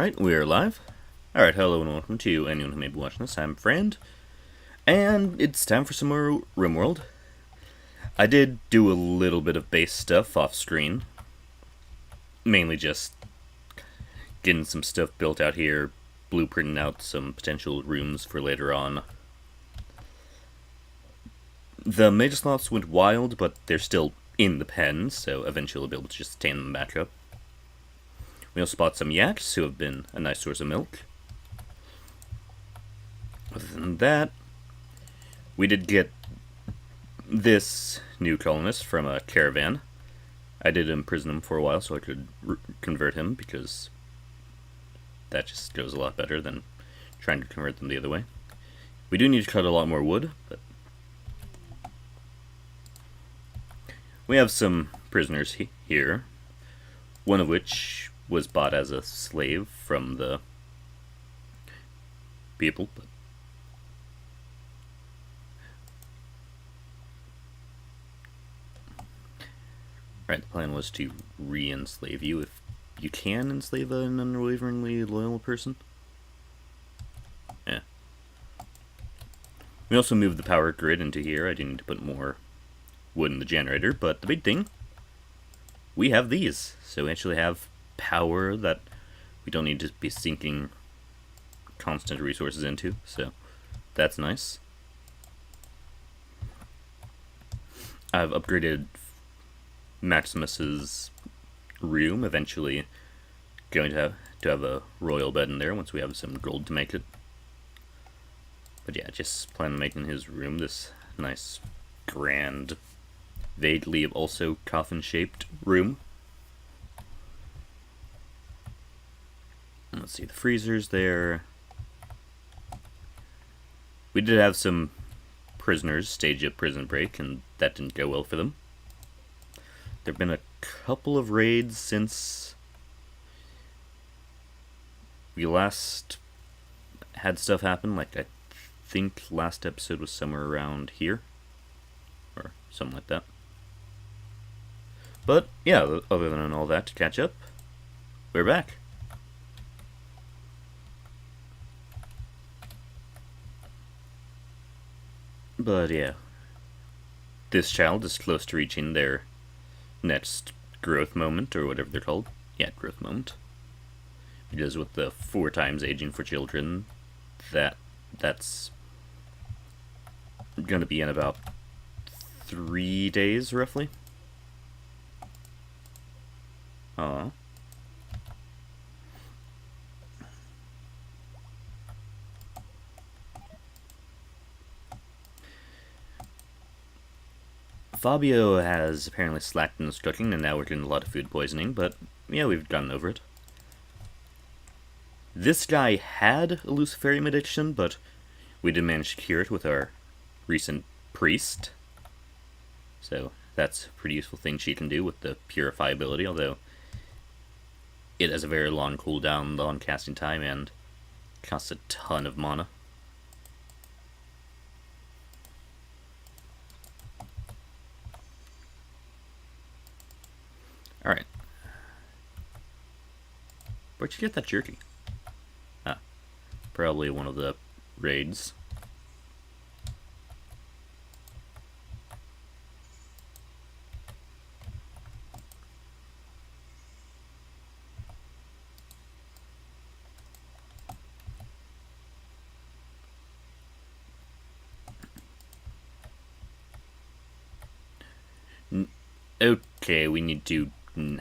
Alright, we're live. Alright, hello and welcome to anyone who may be watching this. I'm Frand, and it's time for some more Rimworld. I did do a little bit of base stuff off screen. Mainly just getting some stuff built out here, blueprinting out some potential rooms for later on. The major sloths went wild, but they're still in the pen, so eventually we'll be able to just tame them back up. We also spot some yaks, who have been a nice source of milk. Other than that, we did get this new colonist from a caravan. I did imprison him for a while so I could convert him, because that just goes a lot better than trying to convert them the other way. We do need to cut a lot more wood, but we have some prisoners here, one of which was bought as a slave from the people. But right, the plan was to re-enslave you if you can enslave an unwaveringly loyal person. Yeah. We also moved the power grid into here. I do need to put more wood in the generator, but the big thing, we have these. So we actually have power that we don't need to be sinking constant resources into, so that's nice. I've upgraded Maximus's room, eventually going to have a royal bed in there once we have some gold to make it. But yeah, just plan on making his room this nice, grand, vaguely also coffin-shaped room. Let's see, the freezer's there. We did have some prisoners stage a prison break, and that didn't go well for them. There have been a couple of raids since we last had stuff happen. Like, I think last episode was somewhere around here, or something like that. But yeah, other than all that, to catch up, we're back. But yeah, this child is close to reaching their next growth moment, or whatever they're called. Yeah, growth moment. Because with the 4 times aging for children, that's gonna be in about 3 days, roughly. Aww. Fabio has apparently slacked in his cooking, and now we're getting a lot of food poisoning, but yeah, we've gotten over it. This guy had a luciferium addiction, but we did manage to cure it with our recent priest. So that's a pretty useful thing she can do with the purify ability, although it has a very long cooldown, long casting time, and costs a ton of mana. Alright. Where'd you get that jerky? Ah, probably one of the raids. Okay, we need to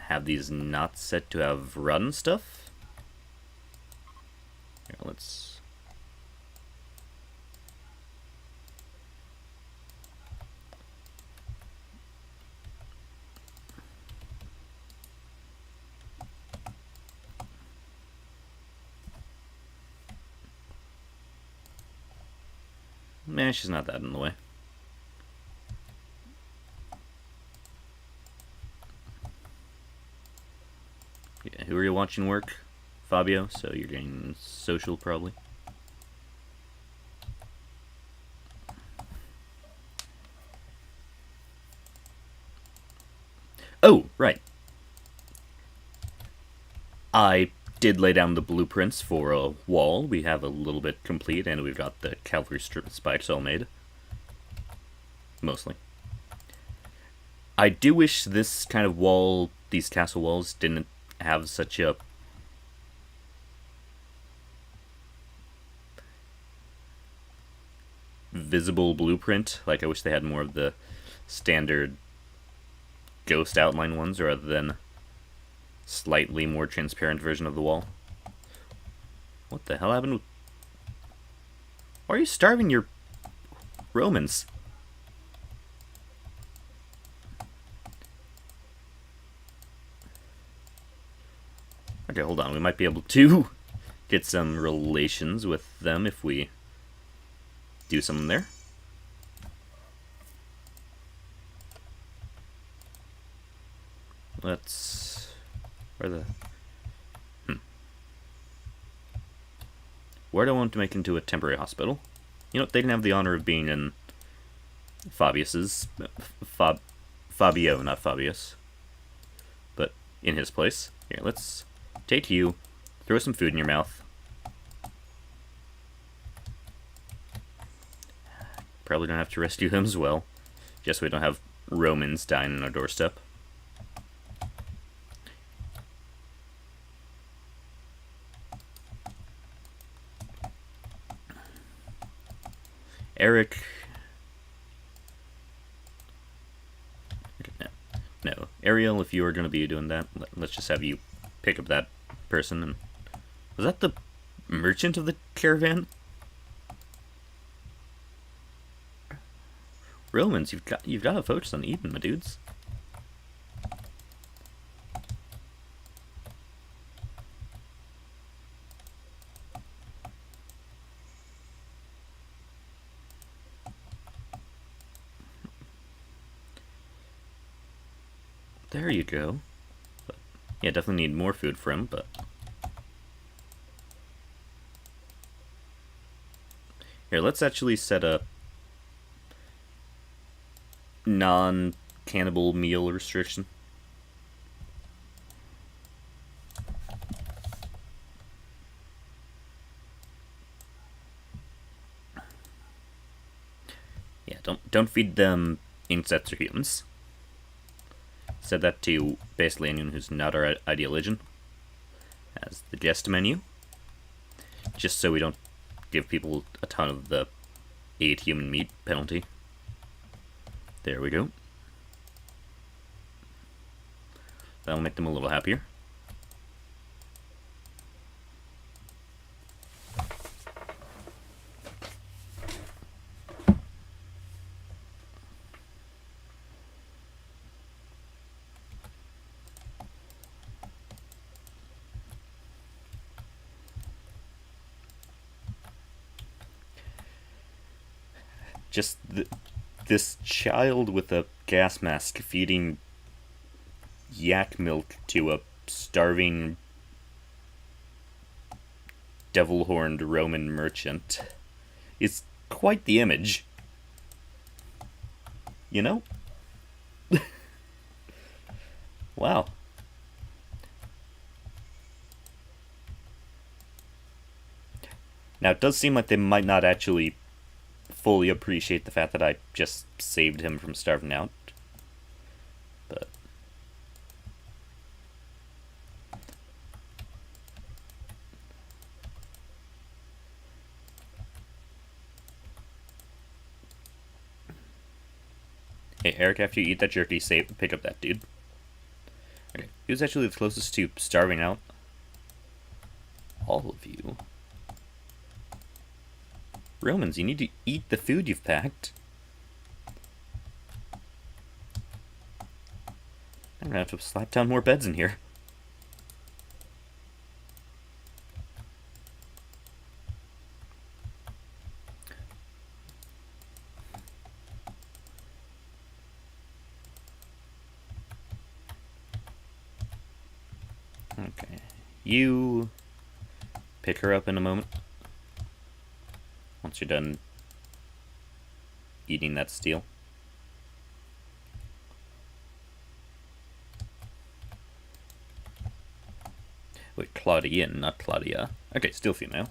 have these not set to have run stuff. Here, let's... Nah, she's not that in the way. Yeah, who are you watching work? Fabio, so you're getting social probably. Oh, right. I did lay down the blueprints for a wall. We have a little bit complete, and we've got the cavalry spikes all made. Mostly. I do wish this kind of wall, these castle walls, didn't have such a visible blueprint. Like, I wish they had more of the standard ghost outline ones rather than slightly more transparent version of the wall. What the hell happened with... Why are you starving your Romans? Okay, hold on. We might be able to get some relations with them if we do something there. Let's... Where the... Where do I want to make into a temporary hospital? You know, they didn't have the honor of being in Fabius's... Fabio, not Fabius. But in his place. Here, let's take you, throw some food in your mouth. Probably don't have to rescue him as well. Just so we don't have Romans dying on our doorstep. Eric... No. Ariel, if you are going to be doing that, let's just have you pick up that person. And was that the merchant of the caravan? Romans, you've got to focus on Eden, my dudes. There you go. But, yeah, definitely need more food for him, but... Here, let's actually set a non-cannibal meal restriction. Yeah, don't feed them insects or humans. Set that to basically anyone who's not our ideal religion as the guest menu, just so we don't give people a ton of the 8 human meat penalty. There we go. That'll make them a little happier. Just this child with a gas mask feeding yak milk to a starving devil-horned Roman merchant is quite the image. You know? Wow. Now, it does seem like they might not actually fully appreciate the fact that I just saved him from starving out. But... Hey, Eric, after you eat that jerky, pick up that dude. Okay, he was actually the closest to starving out. All of you. Romans, you need to eat the food you've packed. I'm gonna have to slap down more beds in here. Okay. You pick her up in a moment. Once you're done eating that steel. Wait, Claudian, not Claudia. Okay, still female.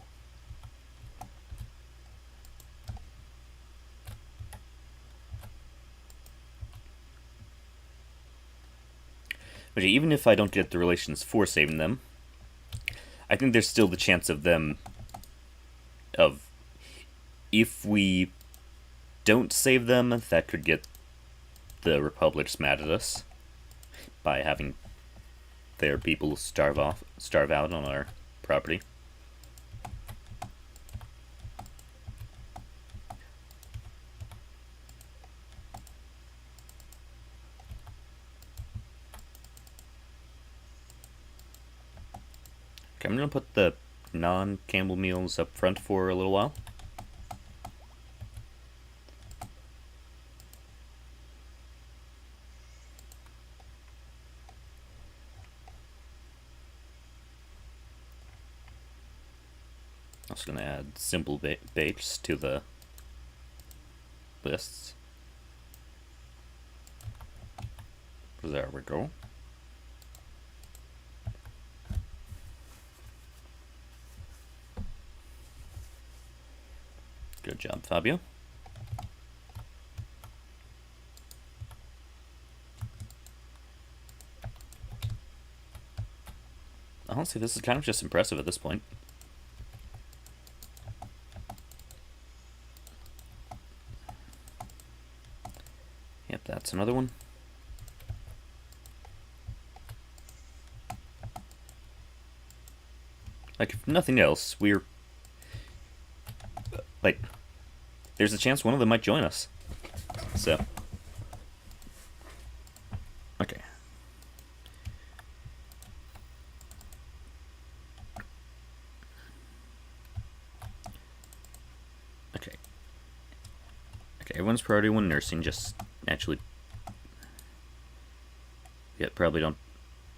But even if I don't get the relations for saving them, I think there's still the chance of them... If we don't save them, that could get the Republics mad at us by having their people starve out on our property. Okay, I'm gonna put the non-Campbell meals up front for a little while. Also gonna add simple baits to the lists. There we go. Good job, Fabio. Honestly, this is kind of just impressive at this point. Yep, that's another one. Like, if nothing else, we're... Like, there's a chance one of them might join us. So... Okay. Okay. Okay, everyone's priority one nursing, just actually... Yeah, probably don't...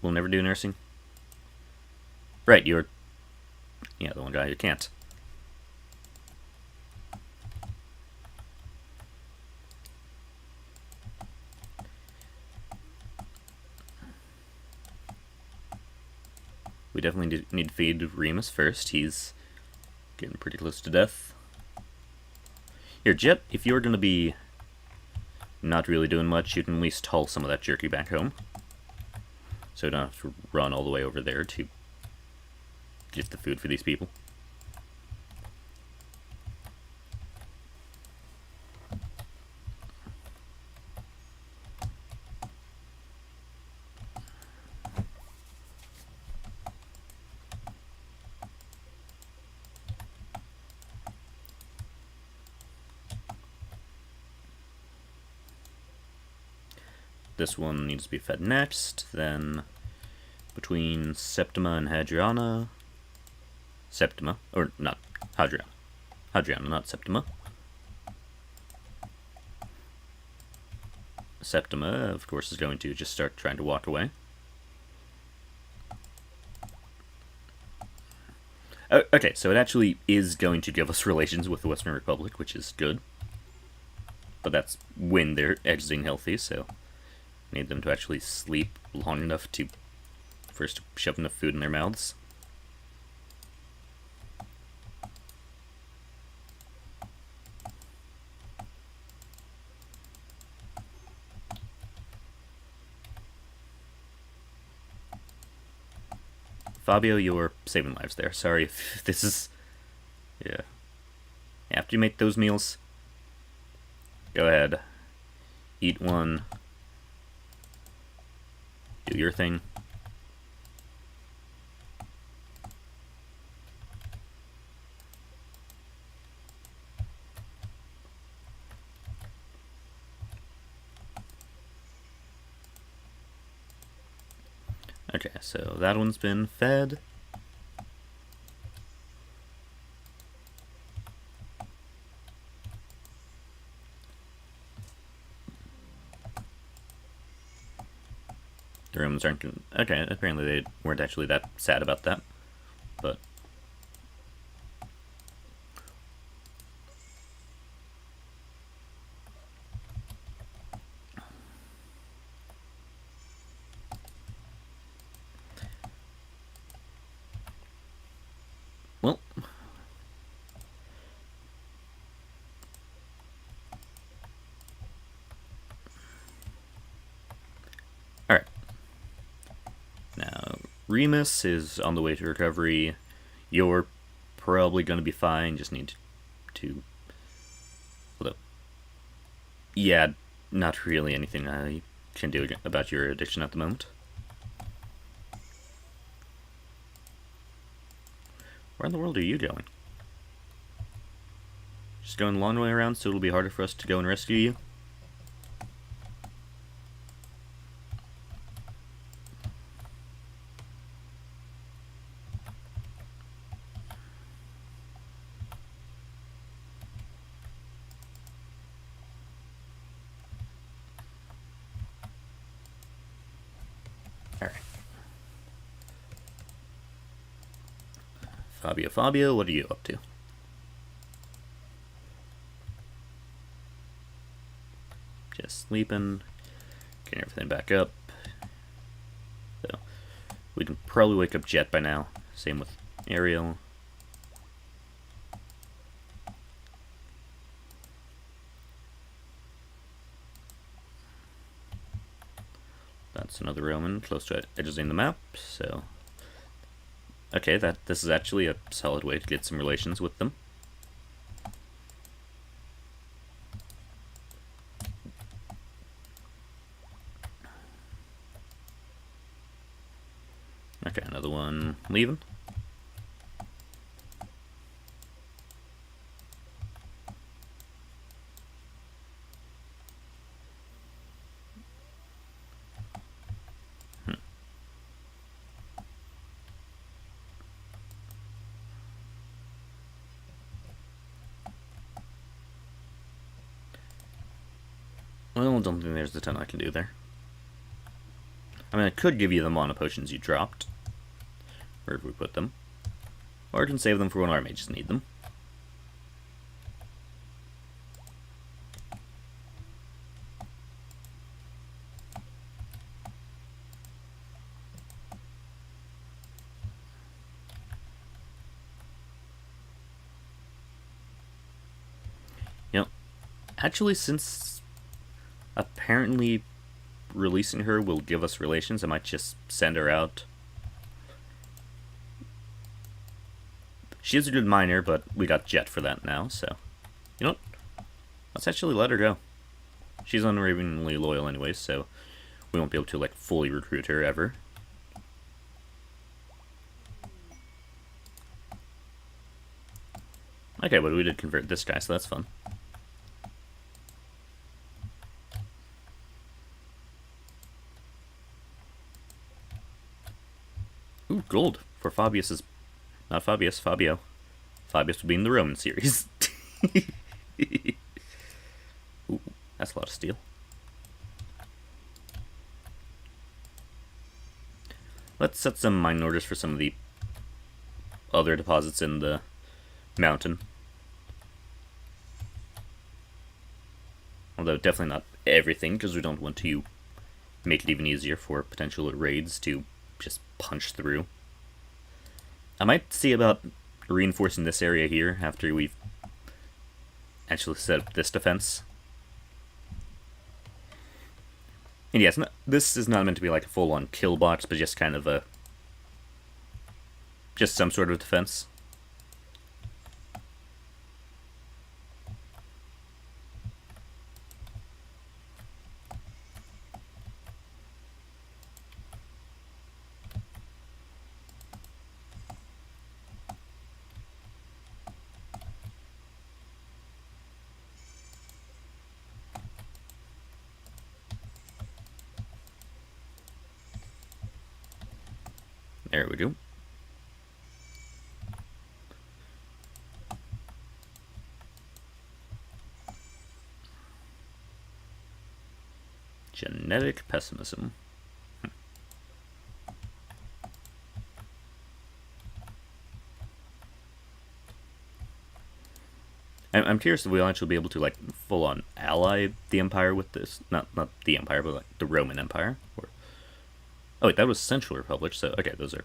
We'll never do nursing. Right, you're... Yeah, the one guy who can't. We definitely need to feed Remus first. He's getting pretty close to death. Here, Jet, if you're going to be not really doing much, you can at least haul some of that jerky back home. So you don't have to run all the way over there to get the food for these people. This one needs to be fed next, then between Septima and Hadriana... Septima, or not, Hadriana. Hadriana, not Septima. Septima, of course, is going to just start trying to walk away. Okay, so it actually is going to give us relations with the Western Republic, which is good. But that's when they're exiting healthy, so... Need them to actually sleep long enough to first shove enough food in their mouths. Fabio, you're saving lives there. Sorry if this is... Yeah. After you make those meals, go ahead. Eat one. Do your thing. Okay, so that one's been fed. The rooms aren't... Okay, apparently they weren't actually that sad about that. But... Remus is on the way to recovery. You're probably going to be fine, just need to... Although, yeah, not really anything I can do about your addiction at the moment. Where in the world are you going? Just going a long way around, so it'll be harder for us to go and rescue you? Alright. Fabio, what are you up to? Just sleeping, getting everything back up. So, we can probably wake up Jet by now. Same with Ariel. That's another Roman close to edging the map, so... Okay, this is actually a solid way to get some relations with them. Okay, another one leaving. Well, I don't think there's a ton I can do there. I mean, I could give you the mana potions you dropped, wherever we put them. Or I can save them for when our mages need them. You know, actually, since apparently releasing her will give us relations, I might just send her out. She is a good miner, but we got Jet for that now, so... You know what? Let's actually let her go. She's unwaveringly loyal anyways, so we won't be able to, like, fully recruit her ever. Okay, but we did convert this guy, so that's fun. Ooh, gold for Fabius's... Not Fabius, Fabio. Fabius would be in the Roman series. Ooh, that's a lot of steel. Let's set some mine orders for some of the other deposits in the mountain. Although definitely not everything, because we don't want to make it even easier for potential raids to just punch through. I might see about reinforcing this area here after we've actually set up this defense. And yes, this is not meant to be like a full-on kill box, but just kind of just some sort of defense. There we go. Genetic pessimism. I'm curious if we'll actually be able to, like, full-on ally the Empire with this. Not the Empire, but, like, the Roman Empire. Or... Oh, wait, that was Central Republic, so, okay, those are...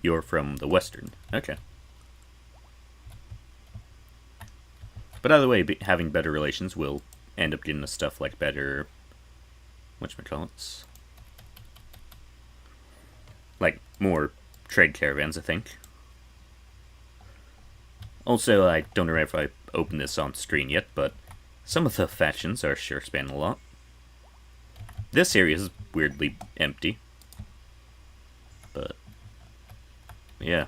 You're from the Western. Okay. But either way, having better relations will end up getting us stuff like better... Whatchamacallits? Like, more trade caravans, I think. Also, I don't know if I opened this on screen yet, but some of the factions are sure expanding a lot. This area is weirdly empty. But, yeah.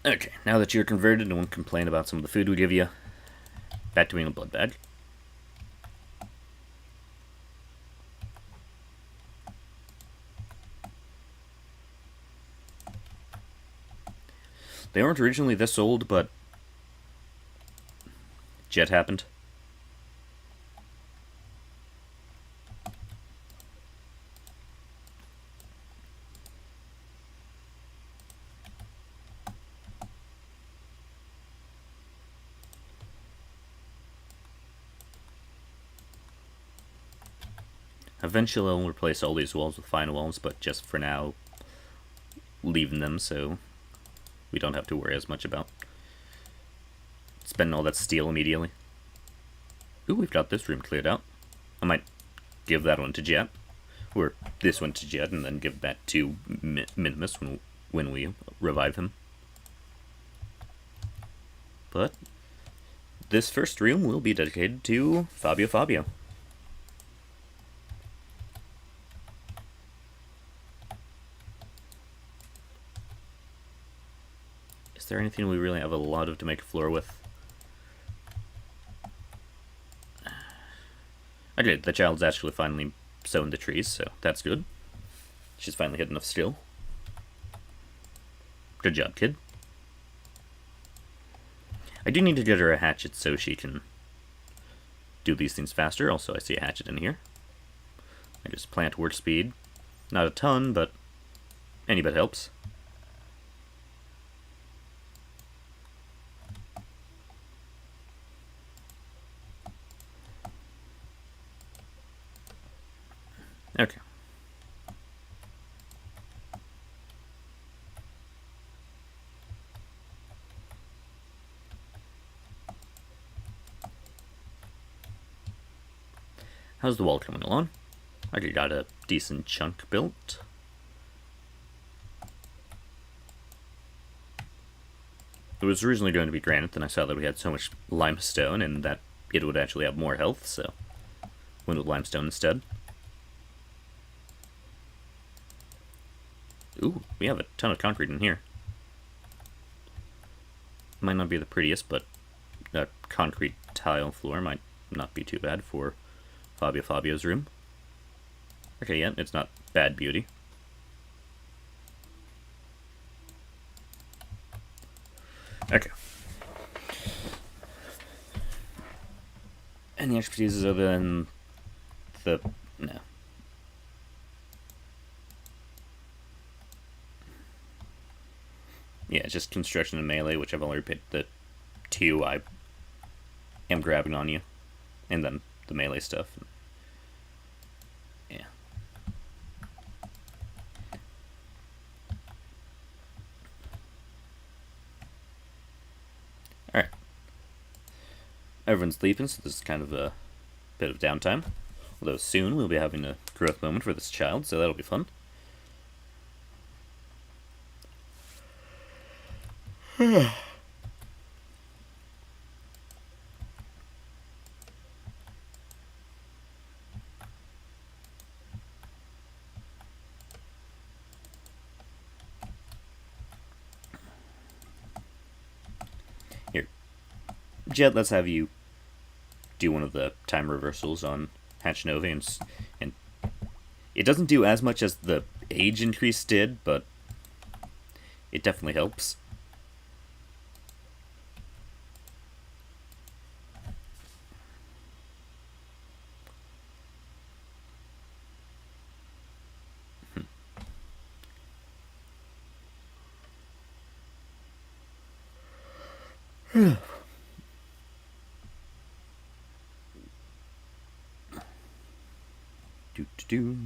Okay, now that you're converted and won't complain about some of the food we give you, back to being a blood bag. They weren't originally this old, but Jet happened. Eventually I'll replace all these walls with fine walls, but just for now, leaving them so we don't have to worry as much about spending all that steel immediately. Ooh, we've got this room cleared out. I might give that one to Jet, or this one to Jet, and then give that to Minimus when we revive him. But this first room will be dedicated to Fabio. Is there anything we really have a lot of to make a floor with? Okay, the child's actually finally sown the trees, so that's good. She's finally hit enough skill. Good job, kid. I do need to get her a hatchet so she can do these things faster. Also, I see a hatchet in here. I just plant work speed. Not a ton, but any bit helps. Okay. How's the wall coming along? I already got a decent chunk built. It was originally going to be granite, then I saw that we had so much limestone and that it would actually have more health, so went with limestone instead. Ooh, we have a ton of concrete in here. Might not be the prettiest, but a concrete tile floor might not be too bad for Fabio's room. Okay, yeah, it's not bad beauty. Okay. Any expertise other than the... no. Yeah, it's just construction and melee, which I've already picked the two I am grabbing on you. And then the melee stuff. Yeah. Alright. Everyone's sleeping, so this is kind of a bit of downtime. Although soon we'll be having a growth moment for this child, so that'll be fun. Here. Jet, let's have you do one of the time reversals on Hatch Nova, and it doesn't do as much as the age increase did, but it definitely helps. Do.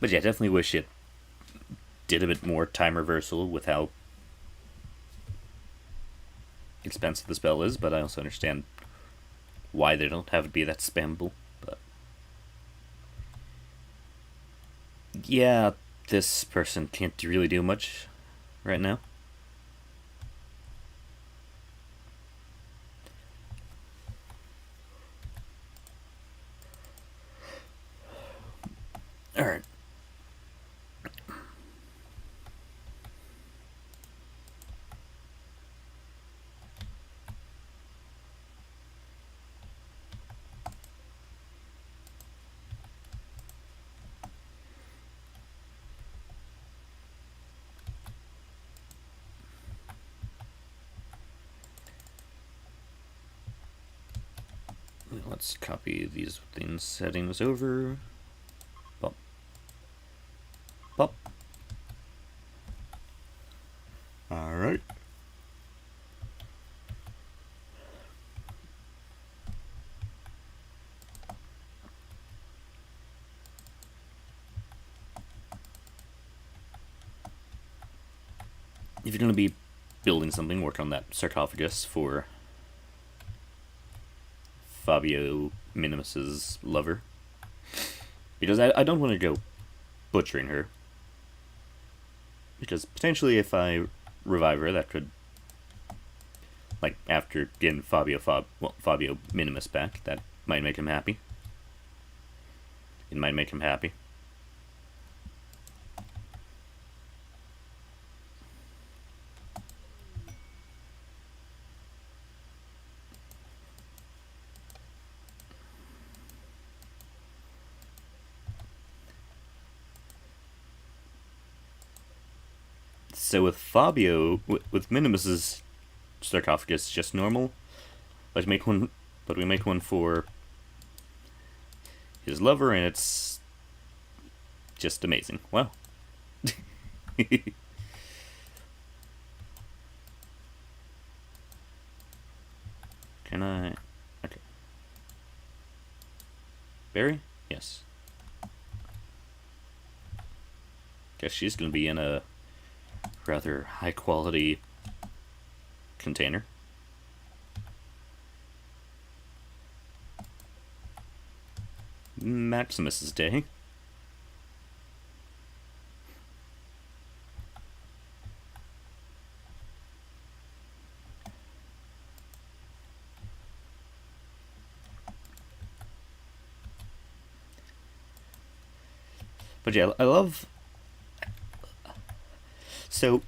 But yeah, definitely wish it did a bit more time reversal with how expensive the spell is, but I also understand why they don't have it be that spammable. But yeah, this person can't really do much right now. Alright. Let's copy these things, settings over. Pop. Pop. Alright. If you're going to be building something, work on that sarcophagus for Fabio Maximus's lover. Because I don't want to go butchering her. Because potentially if I revive her, that could, like, after getting Fabio Maximus back, that might make him happy. It might make him happy. So with Fabio, with Minimus's sarcophagus, just normal. But we make one for his lover, and it's just amazing. Wow. Can I? Okay. Barry? Yes. Guess she's gonna be in a rather high quality container. Maximus's day. But yeah, I love. So,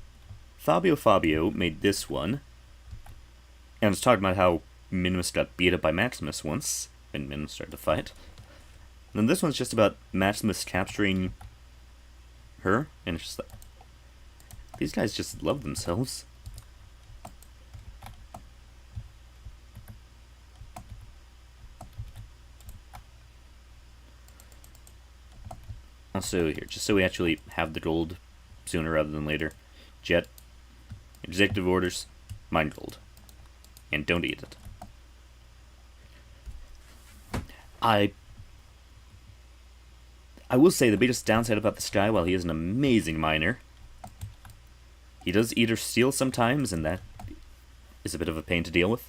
Fabio made this one, and was talking about how Minimus got beat up by Maximus once, when Minimus started to fight. And then this one's just about Maximus capturing her, and it's just like, these guys just love themselves. Also here, just so we actually have the gold sooner rather than later, Jet, executive orders, mine gold. And don't eat it. I will say the biggest downside about this guy, while he is an amazing miner, he does eat or steal sometimes, and that is a bit of a pain to deal with.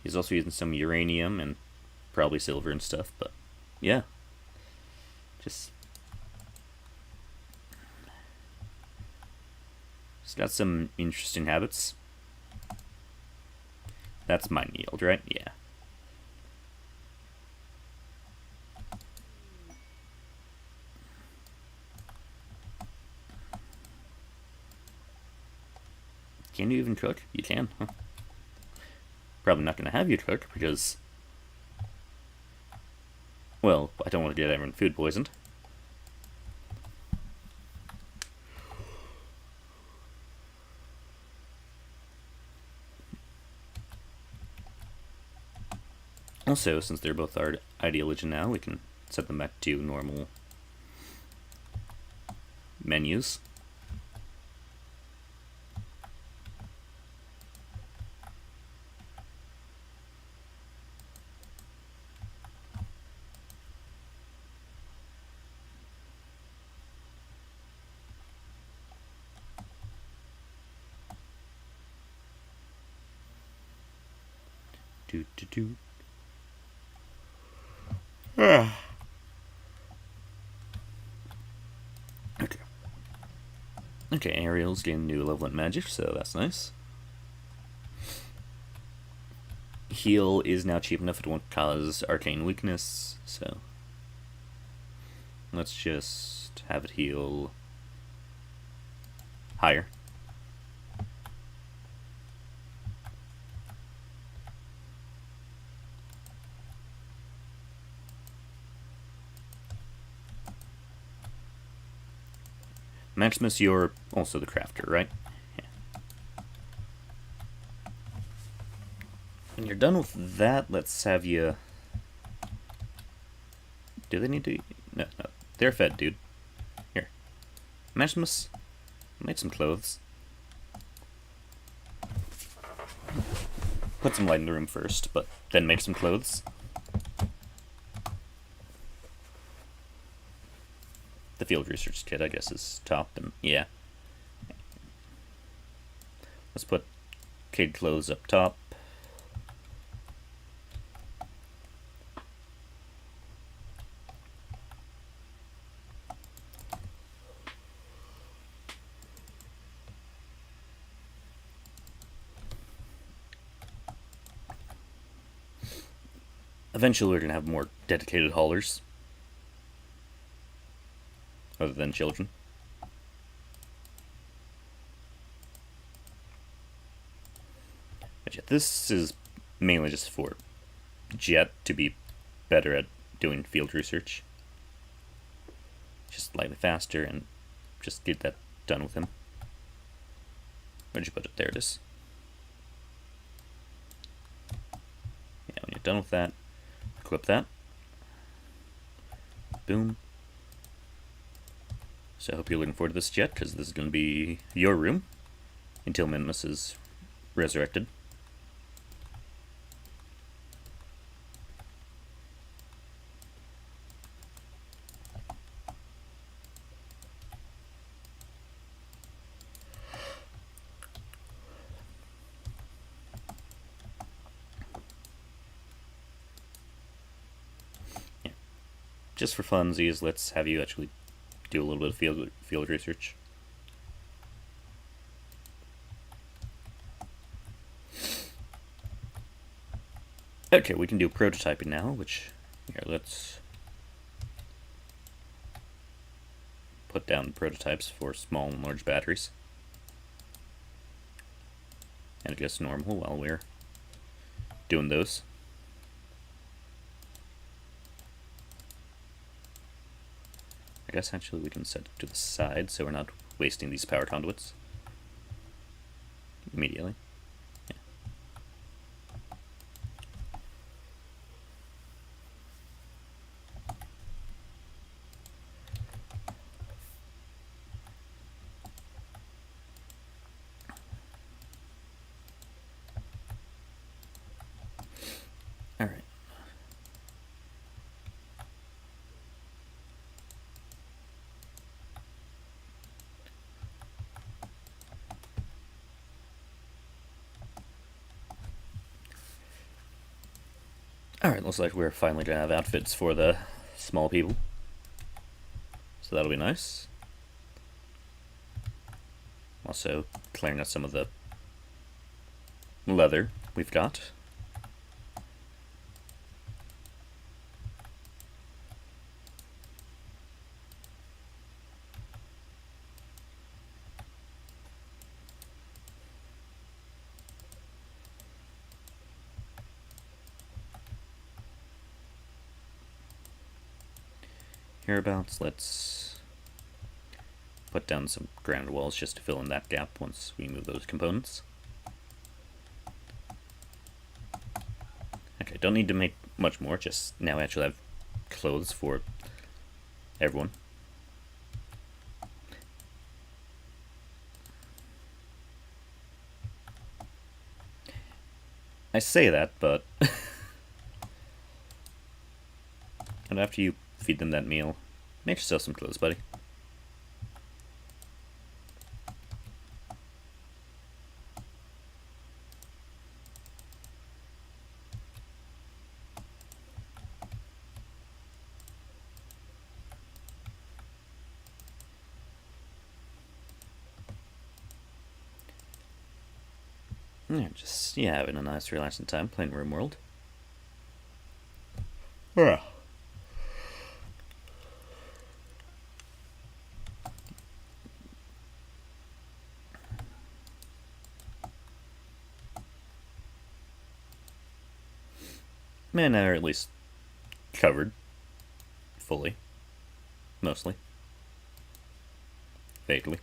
He's also using some uranium and probably silver and stuff, but yeah. Just he's got some interesting habits. That's mine yield, right? Yeah. Can you even cook? You can, huh? Probably not going to have you cook because, well, I don't want to get everyone food poisoned. Also, since they're both our ideology now, we can set them back to normal menus. do, do, do. Ah. Okay. Okay, Ariel's getting new level in magic, so that's nice. Heal is now cheap enough it won't cause arcane weakness, so let's just have it heal higher. Maximus, you're also the crafter, right? Yeah. When you're done with that, let's have you... Do they need to... No, no. They're fed, dude. Here. Maximus, make some clothes. Put some light in the room first, but then make some clothes. The field research kit, I guess, is top, and yeah. Let's put kid clothes up top. Eventually we're going to have more dedicated haulers. Other than children. But yeah, this is mainly just for Jet to be better at doing field research. Just slightly faster and just get that done with him. Where'd you put it? There it is. Yeah, when you're done with that, clip that. Boom. So I hope you're looking forward to this, Jet, because this is going to be your room until Minimus is resurrected. Yeah. Just for funsies, let's have you actually do a little bit of field research. Okay, we can do prototyping now, which, here, let's put down prototypes for small and large batteries. And I guess normal while we're doing those. I guess actually we can set it to the side so we're not wasting these power conduits immediately. Yeah. All right. Alright, looks like we're finally going to have outfits for the small people. So that'll be nice. Also, clearing out some of the leather we've got. Hereabouts, let's put down some granite walls just to fill in that gap once we move those components. Okay, don't need to make much more, just now I actually have clothes for everyone. I say that, but and after you feed them that meal, make yourself some clothes, buddy. Yeah, just having a nice relaxing time playing Rimworld. Yeah. Man, are at least covered fully, mostly, vaguely.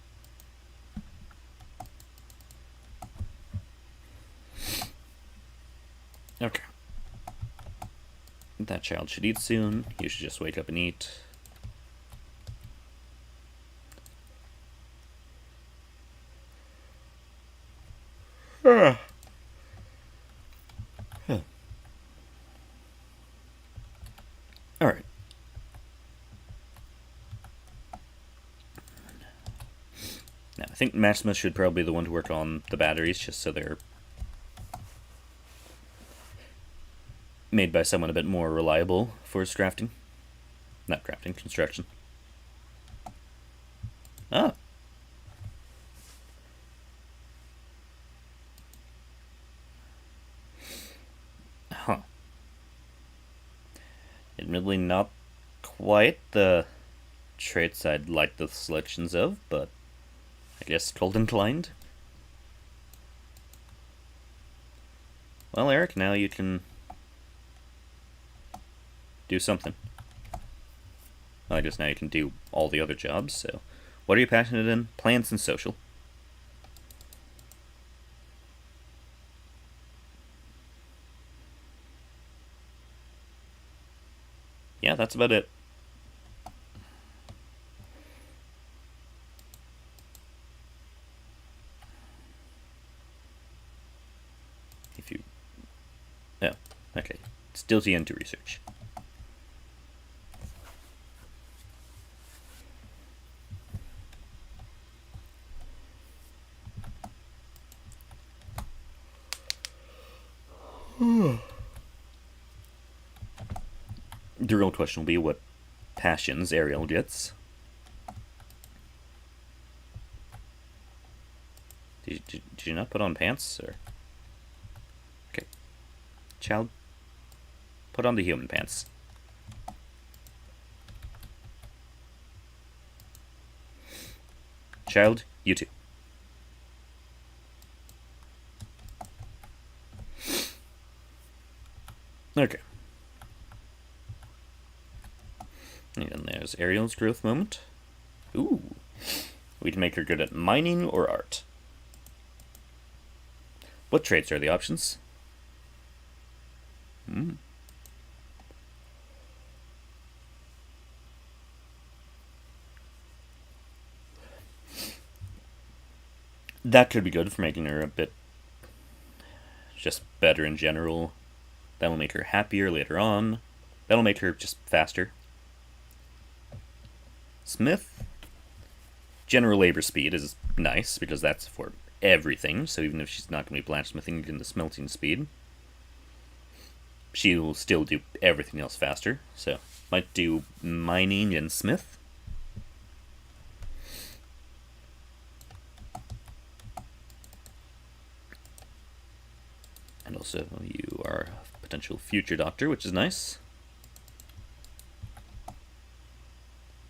Okay. That child should eat soon. You should just wake up and eat. Alright. Now, I think Maximus should probably be the one to work on the batteries, just so they're made by someone a bit more reliable for his crafting. Not crafting, construction. Ah. Huh. Admittedly, not quite the traits I'd like the selections of, but I guess cold inclined. Well, Eric, now you can do something. Well, I guess now you can do all the other jobs, so. What are you passionate in? Plants and social. Yeah, that's about it. If you... Oh, okay. Still TN to research. The real question will be what passions Ariel gets. Did you not put on pants? Or... Okay. Child, put on the human pants. Child, you too. Okay. And there's Ariel's growth moment. Ooh. We can make her good at mining or art. What traits are the options? That could be good for making her a bit just better in general. That'll make her happier later on. That'll make her just faster. Smith. General labor speed is nice, because that's for everything, so even if she's not going to be blacksmithing in the smelting speed, she will still do everything else faster. So, might do mining and smith. And also, you are a potential future doctor, which is nice.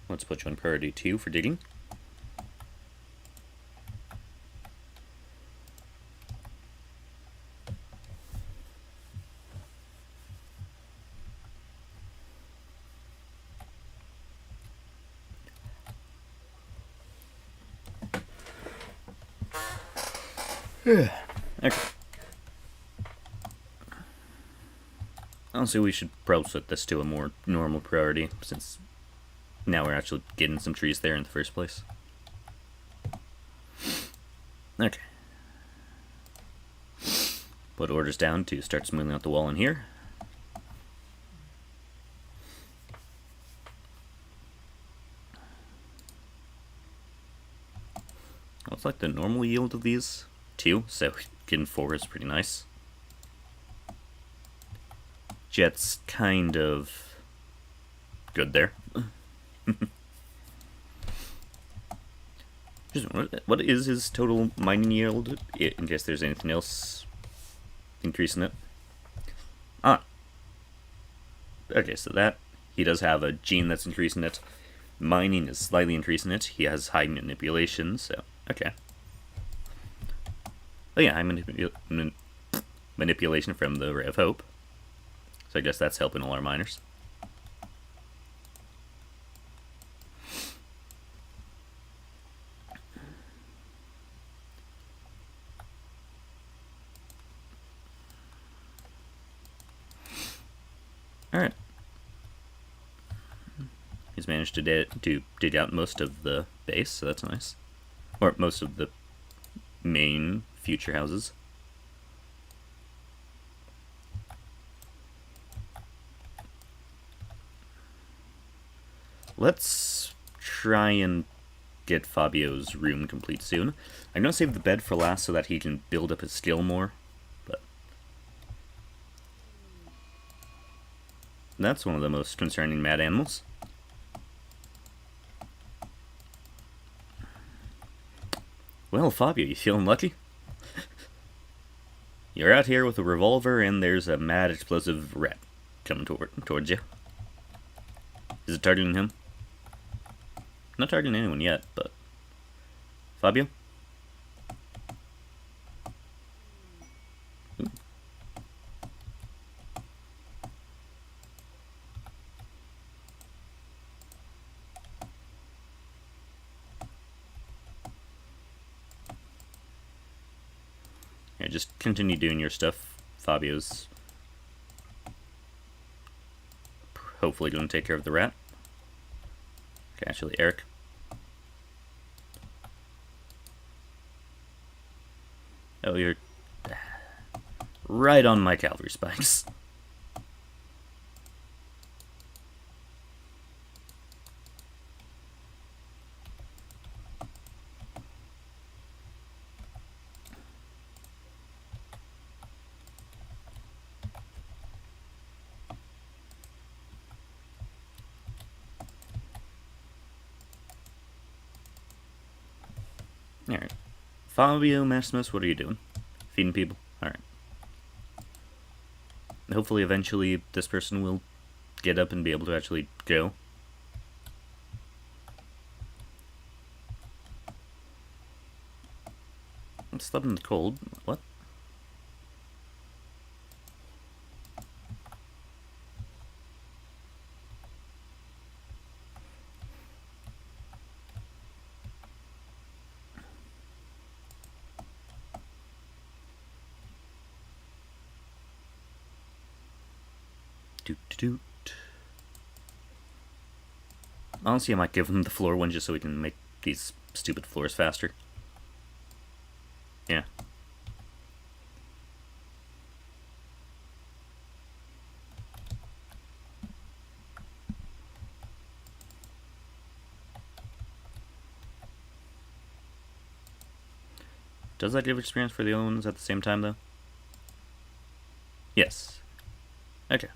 Let's put you on priority 2 for digging. Okay. Honestly, we should probably set this to a more normal priority, since now we're actually getting some trees there in the first place. Okay. Put orders down to start smoothing out the wall in here. What's like the normal yield of these? 2, so getting 4 is pretty nice. Jet's kind of good there. What is his total mining yield, in case there's anything else increasing it. Ah. Okay, so that, he does have a gene that's increasing it. Mining is slightly increasing it. He has high manipulation, so, okay. Oh yeah, high manipulation from the Ray of Hope. So I guess that's helping all our miners. Alright. He's managed to dig out most of the base, so that's nice. Or most of the main future houses. Let's try and get Fabio's room complete soon. I'm going to save the bed for last so that he can build up his skill more. But that's one of the most concerning mad animals. Well, Fabio, you feeling lucky? You're out here with a revolver and there's a mad explosive rat coming towards you. Is it targeting him? Not targeting anyone yet, but... Fabio? Ooh. Yeah, just continue doing your stuff. Fabio's hopefully going to take care of the rat. Okay, actually, Eric. Oh, you're right on my cavalry spikes. Alright. Fabio Maximus, what are you doing? Feeding people? Alright. Hopefully, eventually, this person will get up and be able to actually go. I'm slept in the cold. What? Honestly, I might give him the floor one just so we can make these stupid floors faster. Yeah. Does that give experience for the other ones at the same time, though? Yes. Okay.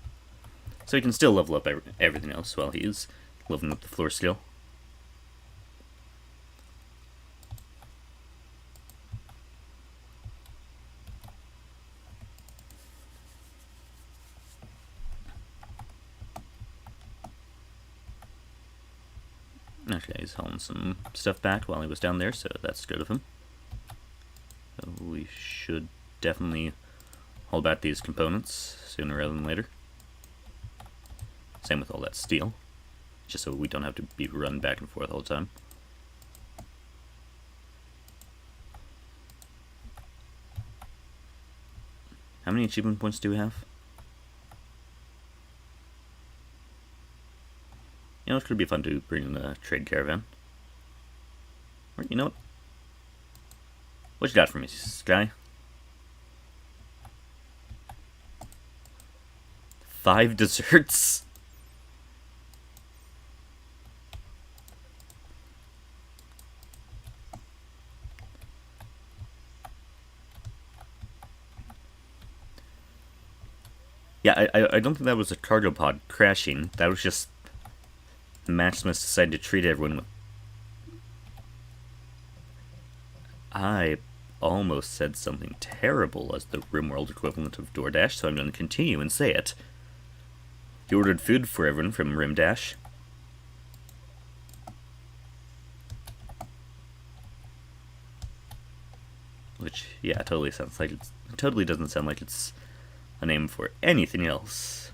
So he can still level up everything else while he's leveling up the floor skill. Okay, he's hauling some stuff back while he was down there, so that's good of him. So we should definitely haul back these components sooner rather than later. Same with all that steel, just so we don't have to be running back and forth all the time. How many achievement points do we have? You know, it could be fun to bring in the trade caravan. Or, you know what? What you got for me, Sky? 5 desserts? Yeah, I don't think that was a cargo pod crashing. That was just Maximus decided to treat everyone with... I almost said something terrible as the Rimworld equivalent of DoorDash, so I'm going to continue and say it. You ordered food for everyone from Rimdash. Which, yeah, totally sounds like it's... totally doesn't sound like it's a name for anything else.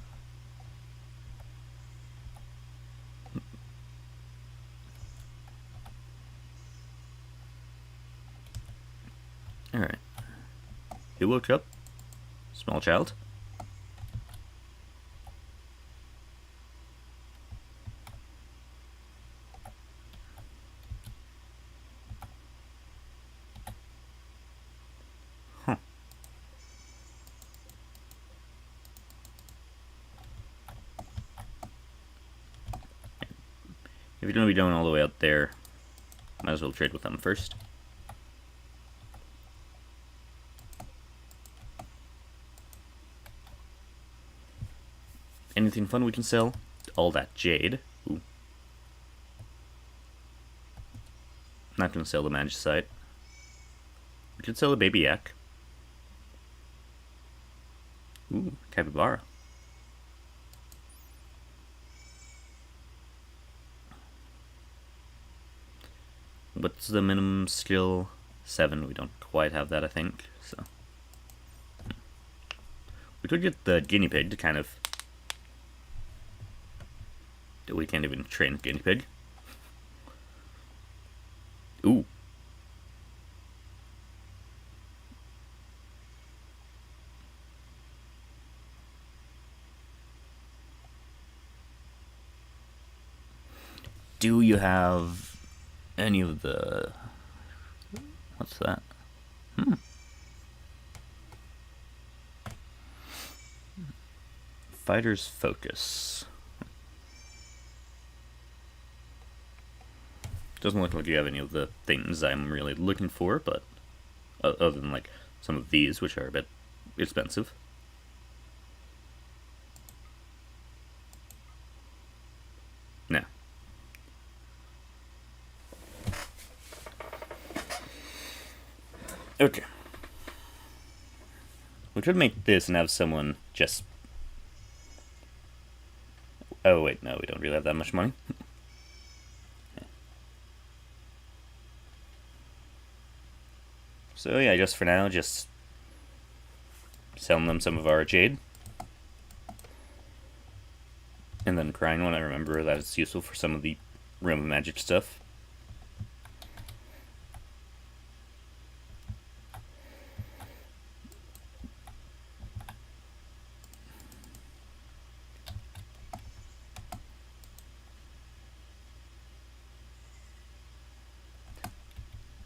Alright. Who woke up? Small child? Huh. If you're going to be going all the way out there, might as well trade with them first. Anything fun we can sell? All that jade. Ooh. Not gonna sell the magicite. We could sell a baby yak. Ooh, capybara. What's the minimum skill? 7. We don't quite have that, I think. So we could get the guinea pig to kind of... We can't even train a guinea pig. Ooh. Do you have any of the... What's that? Fighter's Focus. Doesn't look like you have any of the things I'm really looking for, but other than like some of these, which are a bit expensive. No. Okay. We could make this and have someone just... Oh wait, no, we don't really have that much money. So yeah, just for now, just selling them some of our jade. And then crying when I remember that it's useful for some of the Realm of Magic stuff.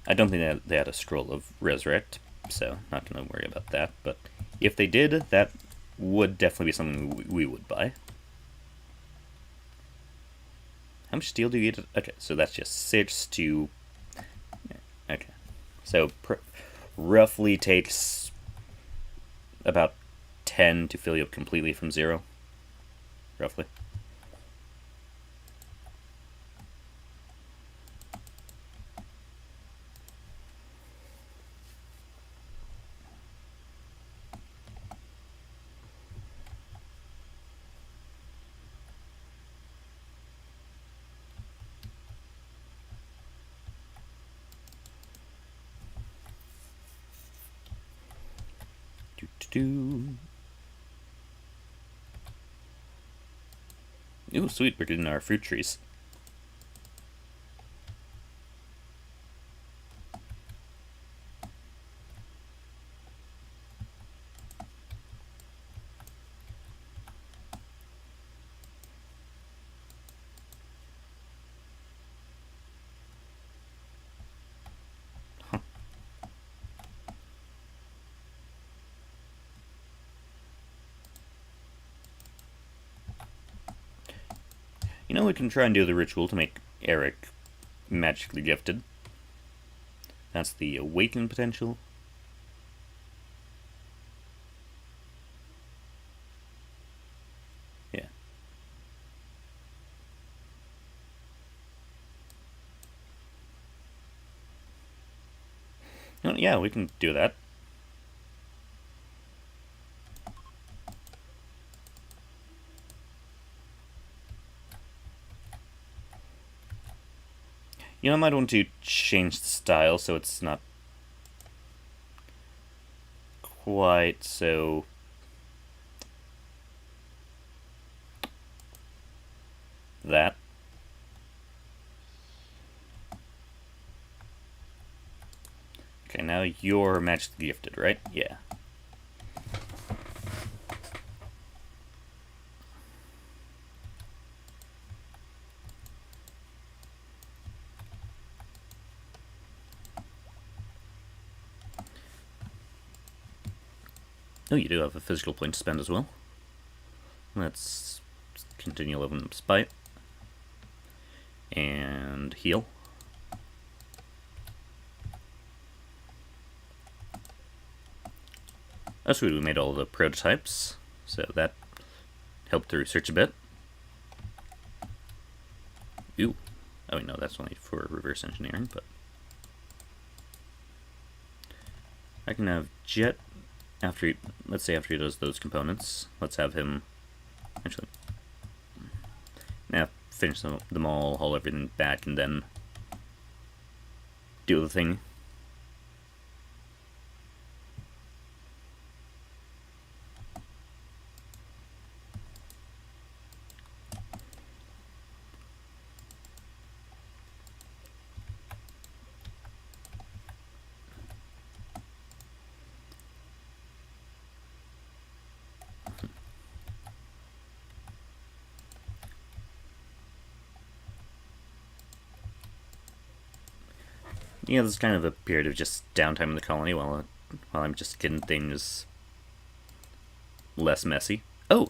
I don't think they had a scroll of Resurrect, so not going to worry about that. But if they did, that would definitely be something we would buy. How much steel do you get? Okay, so that's just 6 to... Okay. So roughly takes about 10 to fill you up completely from 0. Roughly. Ooh, sweet, we're getting our fruit trees. Huh. You know, we can try and do the ritual to make Eric magically gifted. That's the awaken potential. Yeah. Oh, yeah, we can do that. You know, I might want to change the style so it's not quite so... that. Okay, now you're Magic the Gifted, right? Yeah. Oh, you do have a physical point to spend as well. Let's continue leveling up Spite. And heal. Oh, sweet, we made all the prototypes, so that helped the research a bit. Ooh. Oh, no, that's only for reverse engineering, but... I can have Jet after he, let's say after he does those components. Let's have him, actually, finish them all, haul everything back, and then do the thing. Yeah, this is kind of a period of just downtime in the colony while I'm just getting things less messy. Oh!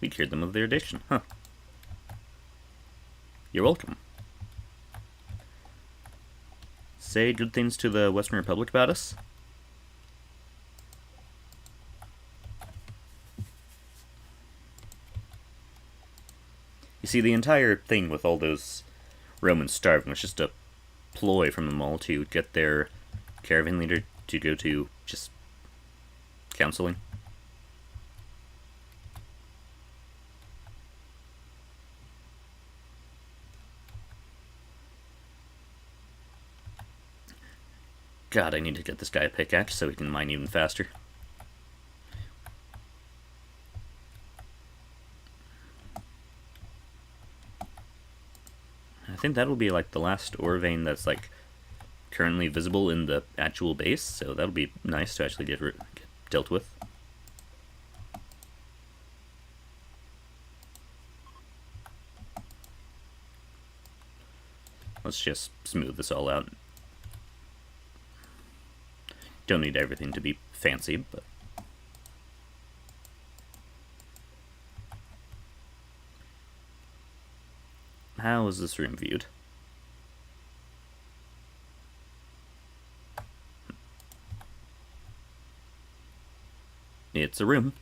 We cured them of their addiction, huh. You're welcome. Say good things to the Western Republic about us? You see, the entire thing with all those Romans starving was just a ploy from them all to get their caravan leader to go to just counseling. God, I need to get this guy a pickaxe so he can mine even faster. I think that'll be like the last ore vein that's like currently visible in the actual base, so that'll be nice to actually get dealt with. Let's just smooth this all out. Don't need everything to be fancy, but... How is this room viewed? It's a room.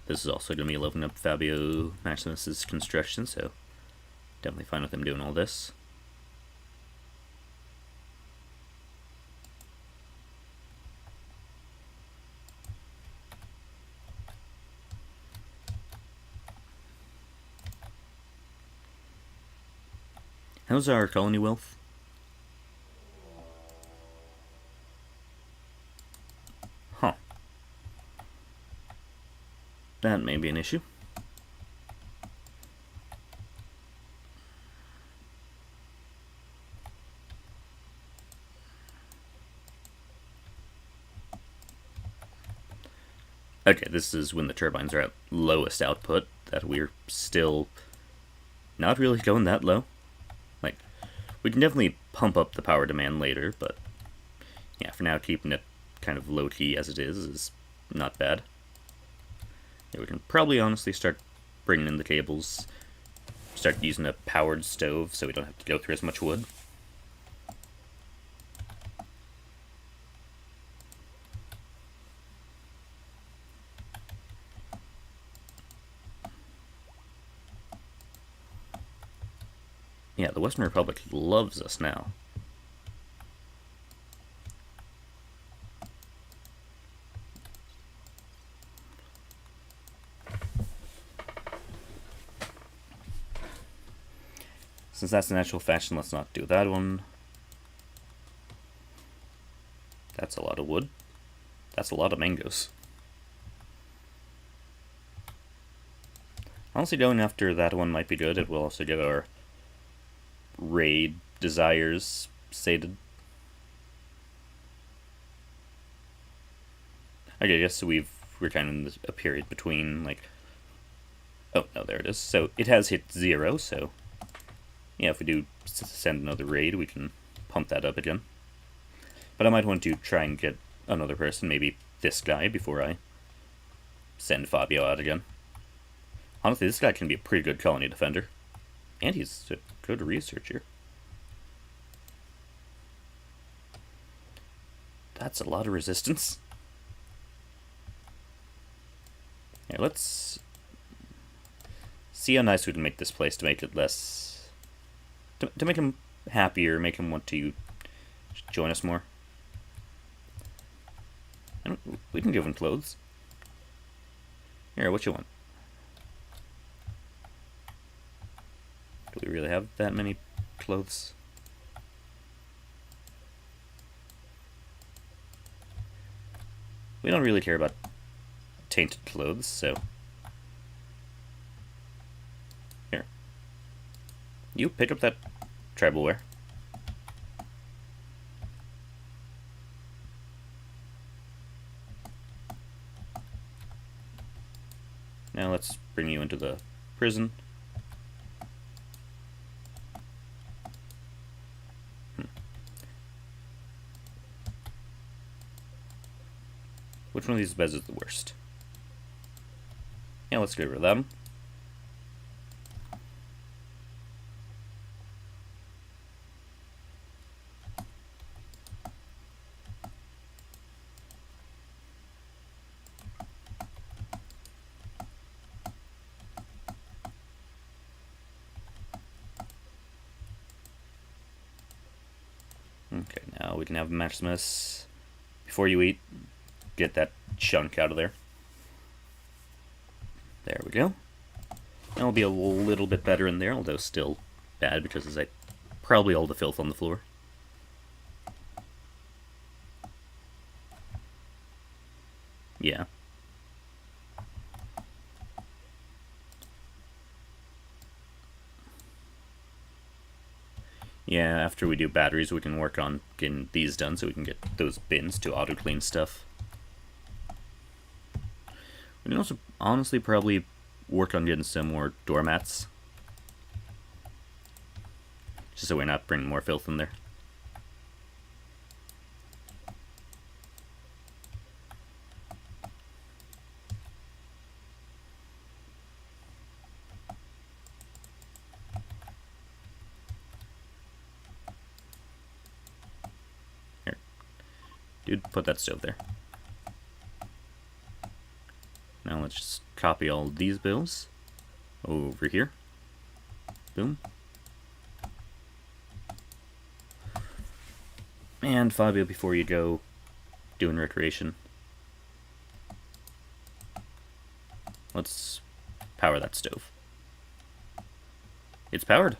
This is also going to be leveling up Fabio Maximus' construction, so definitely fine with him doing all this. How's our colony wealth? Huh. That may be an issue. Okay, this is when the turbines are at lowest output, that we're still not really going that low. Like, we can definitely pump up the power demand later, but yeah, for now keeping it kind of low-key as it is not bad. Yeah, we can probably honestly start bringing in the cables start using a powered stove so we don't have to go through as much wood. Yeah, the Western Republic loves us now. Since that's an actual faction, let's not do that one. That's a lot of wood. That's a lot of mangoes. Honestly, going after that one might be good. It will also get our raid desires sated. Okay, I guess we're kind of in a period between, like... Oh, no, there it is. So, it has hit 0, so... Yeah, if we do send another raid, we can pump that up again. But I might want to try and get another person, maybe this guy, before I send Fabio out again. Honestly, this guy can be a pretty good colony defender. And he's a good researcher. That's a lot of resistance. Here, let's see how nice we can make this place to make it less... To make him happier, make him want to join us more. And we can give him clothes. Here, what you want? Do we really have that many clothes? We don't really care about tainted clothes, so... Here. You pick up that tribal wear. Now let's bring you into the prison. Which one of these beds is the worst? Yeah, let's get rid of them. Okay, now we can have Maximus. Before you eat, get that chunk out of there. There we go. That'll be a little bit better in there, although still bad because it's like probably all the filth on the floor. Yeah. Yeah, after we do batteries, we can work on getting these done so we can get those bins to auto-clean stuff. We can also honestly probably work on getting some more doormats. Just so we're not bringing more filth in there. Here. Dude, put that stove there. Now let's just copy all these bills over here. Boom. And Fabio, before you go doing recreation, let's power that stove. It's powered.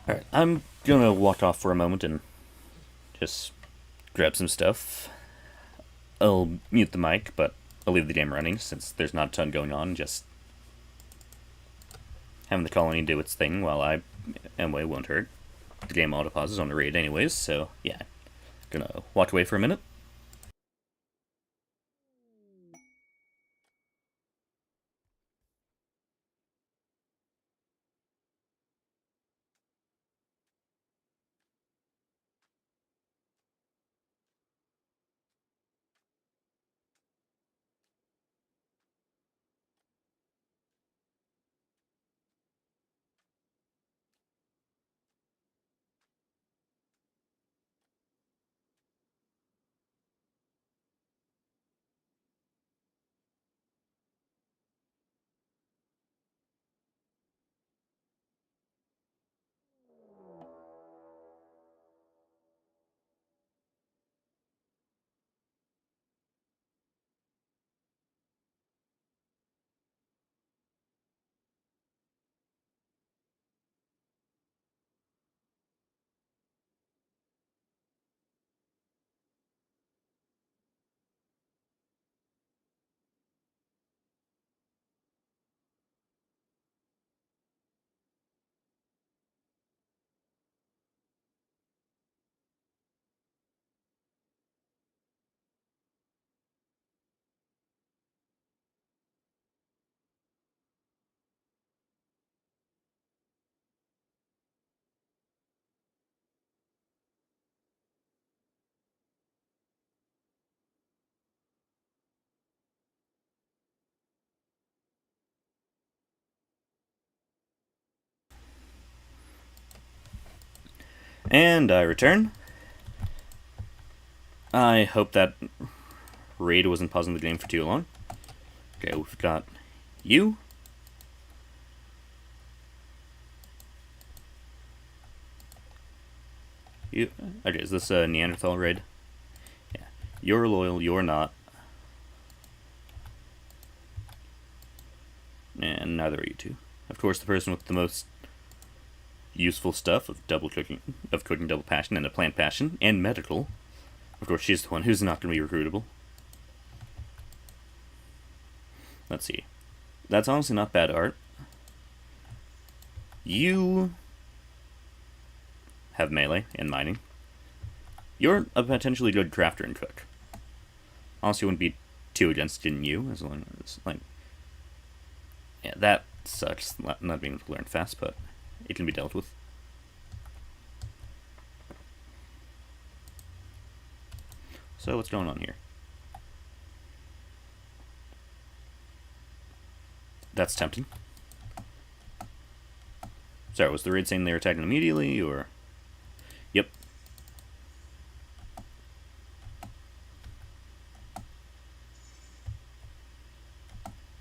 Alright, I'm gonna walk off for a moment and just grab some stuff. I'll mute the mic, but I'll leave the game running since there's not a ton going on, just having the colony do its thing while I, anyway, won't hurt. The game auto-pauses on the raid anyways, so yeah. Gonna walk away for a minute. And I return. I hope that raid wasn't pausing the game for too long. Okay, we've got you. You. Okay, is this a Neanderthal raid? Yeah. You're loyal, you're not. And neither are you two. Of course, the person with the most useful stuff of cooking double passion, and a plant passion, and medical. Of course, she's the one who's not going to be recruitable. Let's see. That's honestly not bad art. You have melee and mining. You're a potentially good crafter and cook. Honestly, wouldn't be too against in you, as long as, like... Yeah, that sucks, not being able to learn fast, but it can be dealt with. So, what's going on here? That's tempting. Sorry, was the raid saying they were attacking immediately, or... Yep.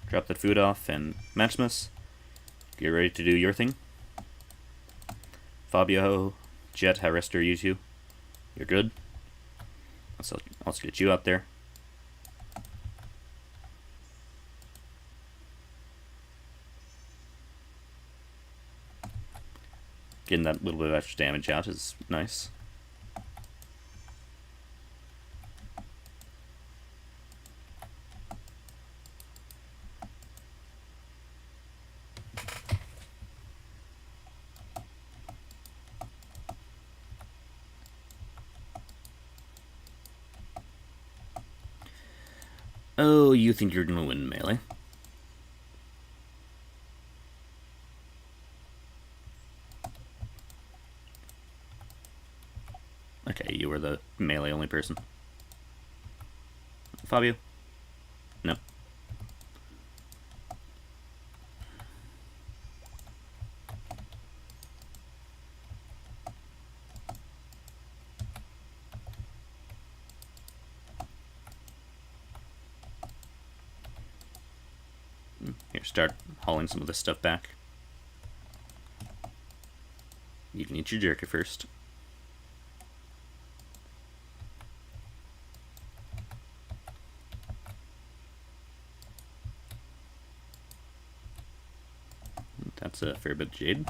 Drop that food off, and Maximus, get ready to do your thing. Fabio, Jet, how rest are you two? You're good? Let's get you out there. Getting that little bit of extra damage out is nice. Oh, you think you're gonna win melee? Okay, you were the melee only person. Fabio? No. Here, start hauling some of this stuff back. You can eat your jerky first. That's a fair bit of jade.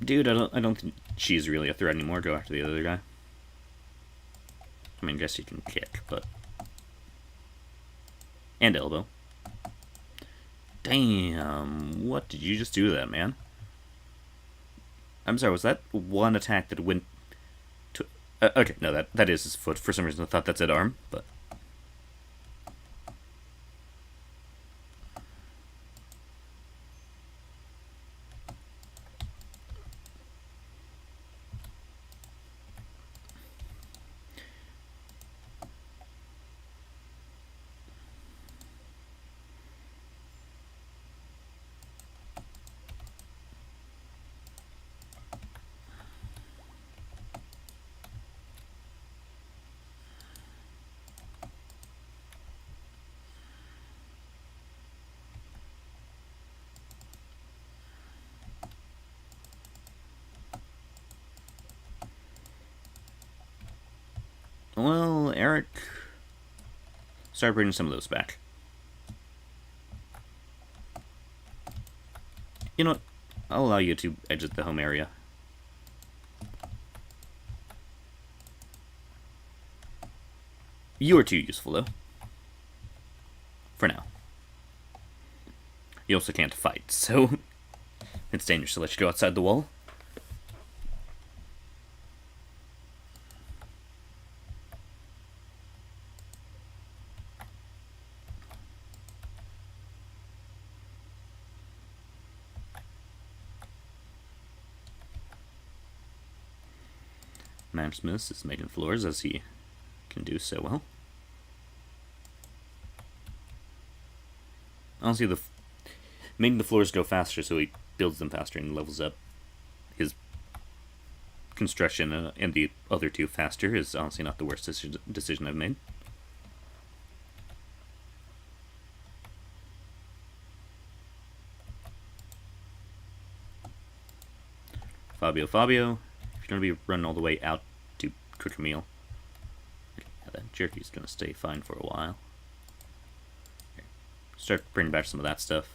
Dude, I don't think she's really a threat anymore. Go after the other guy. I mean, I guess you can kick, but... And elbow. Damn, what did you just do to that, man? I'm sorry, was that one attack that went to... okay, no, that is his foot. For some reason I thought that said arm, but... Well, Eric... Start bringing some of those back. You know what? I'll allow you to exit the home area. You are too useful, though. For now. You also can't fight, so... it's dangerous to let you go outside the wall. Maximus is making floors as he can do so well. Honestly, making the floors go faster so he builds them faster and levels up his construction and the other two faster is honestly not the worst decision I've made. Fabio, if you're going to be running all the way out to cook a meal, yeah, that jerky's going to stay fine for a while. Okay. Start bringing back some of that stuff.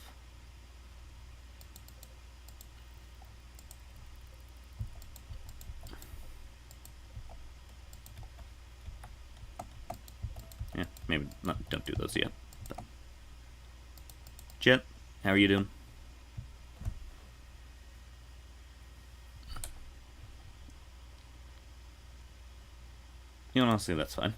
Yeah, maybe not. Don't do those yet. But. Jet, how are you doing? You know, honestly, that's fine.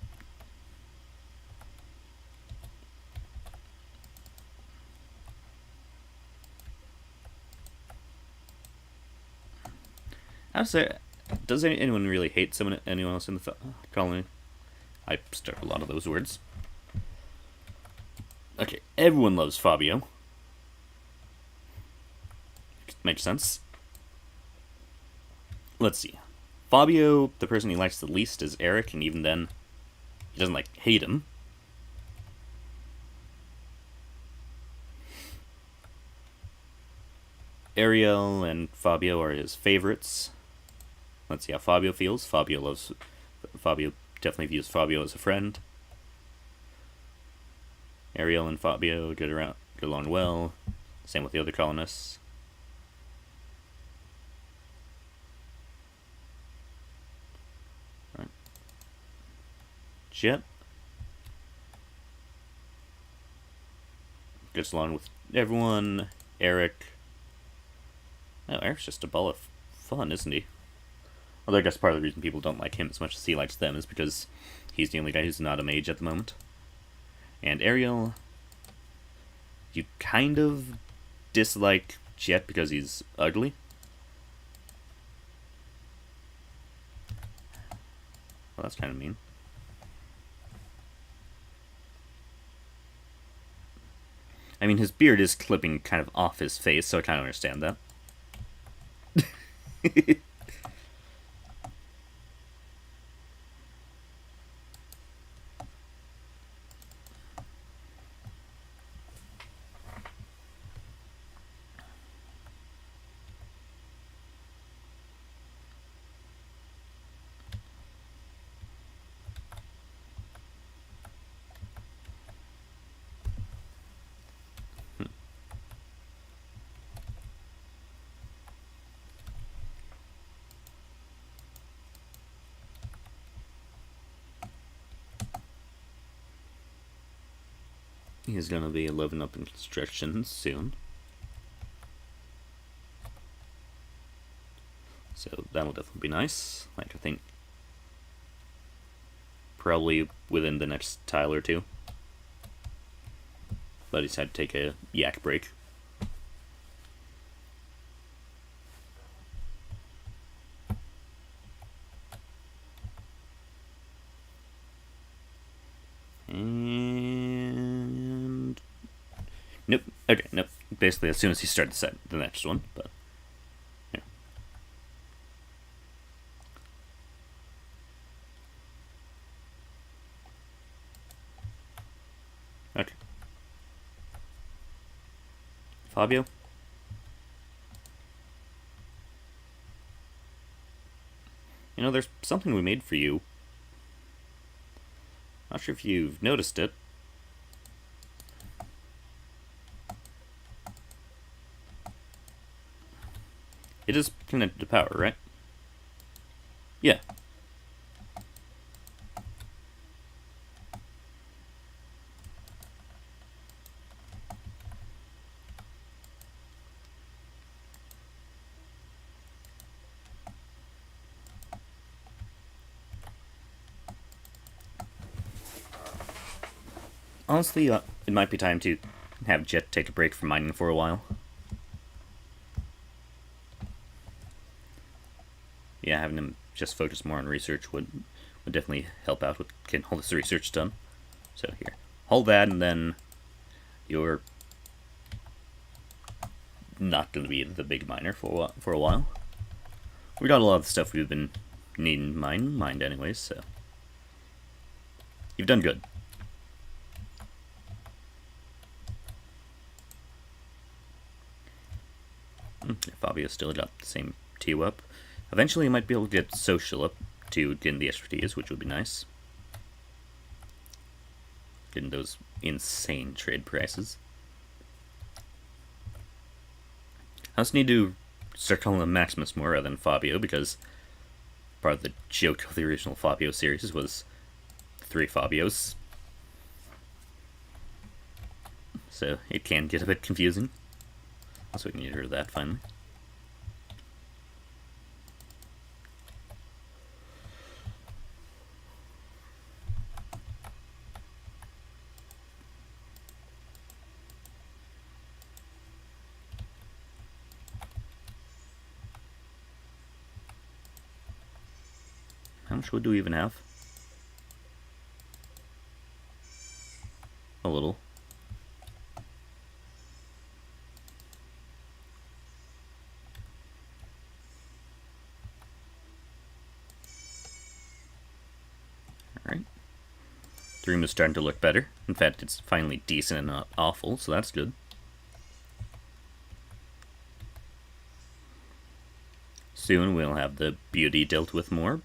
I would say, does anyone really hate anyone else in the colony? I start a lot of those words. Okay, everyone loves Fabio. Makes sense. Let's see. Fabio, the person he likes the least is Eric, and even then, he doesn't, like, hate him. Ariel and Fabio are his favorites. Let's see how Fabio feels. Fabio definitely views Fabio as a friend. Ariel and Fabio get along well. Same with the other colonists. Right. Jet gets along with everyone. Eric. Oh, Eric's just a ball of fun, isn't he? Although I guess part of the reason people don't like him as much as he likes them is because he's the only guy who's not a mage at the moment. And Ariel, you kind of dislike Jet because he's ugly. Well, that's kind of mean. I mean, his beard is clipping kind of off his face, so I kind of understand that. He's gonna be living up in construction soon. So that'll definitely be nice. Like, I think probably within the next tile or two. But he's had to take a yak break. And nope. Okay, nope. Basically, as soon as he starts the next one, but yeah. Okay. Fabio. You know, there's something we made for you. Not sure if you've noticed it. It is connected to power, right? Yeah. Honestly, it might be time to have Jet take a break from mining for a while. yeah, having him just focus more on research would definitely help out with getting all this research done. So here, hold that, and then you're not going to be the big miner for a while. We got a lot of the stuff we've been needing mined anyways, so you've done good. Fabio still got the same TU up. Eventually, you might be able to get social up to getting the expertise, which would be nice. Getting those insane trade prices. I also need to start calling him Maximus more rather than Fabio, because part of the joke of the original Fabio series was 3 Fabios. So it can get a bit confusing. So we can get rid of that finally. How much wood do we even have? A little. Alright. The room is starting to look better. In fact, it's finally decent and not awful, so that's good. Soon we'll have the beauty dealt with more.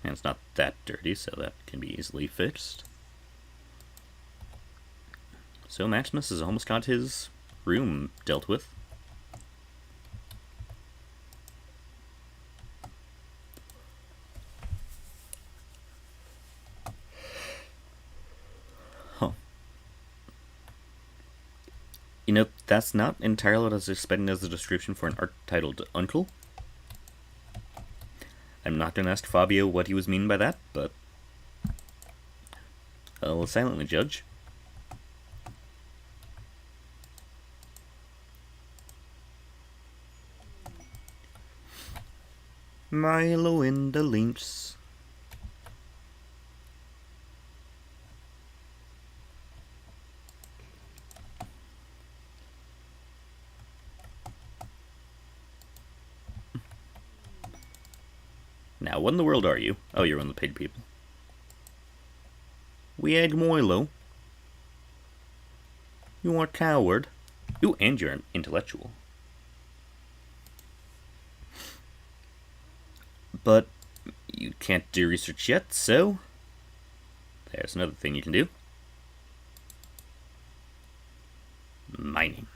And it's not that dirty, so that can be easily fixed. So Maximus has almost got his room dealt with. Huh. You know, that's not entirely what I was expecting as a description for an arc titled Uncle. I'm not going to ask Fabio what he was meaning by that, but I'll silently judge. Milo in the links. Now, what in the world are you? Oh, you're one of the paid people. We egg Milo. You are a coward. Ooh, and you're an intellectual. But you can't do research yet, so there's another thing you can do. Mining.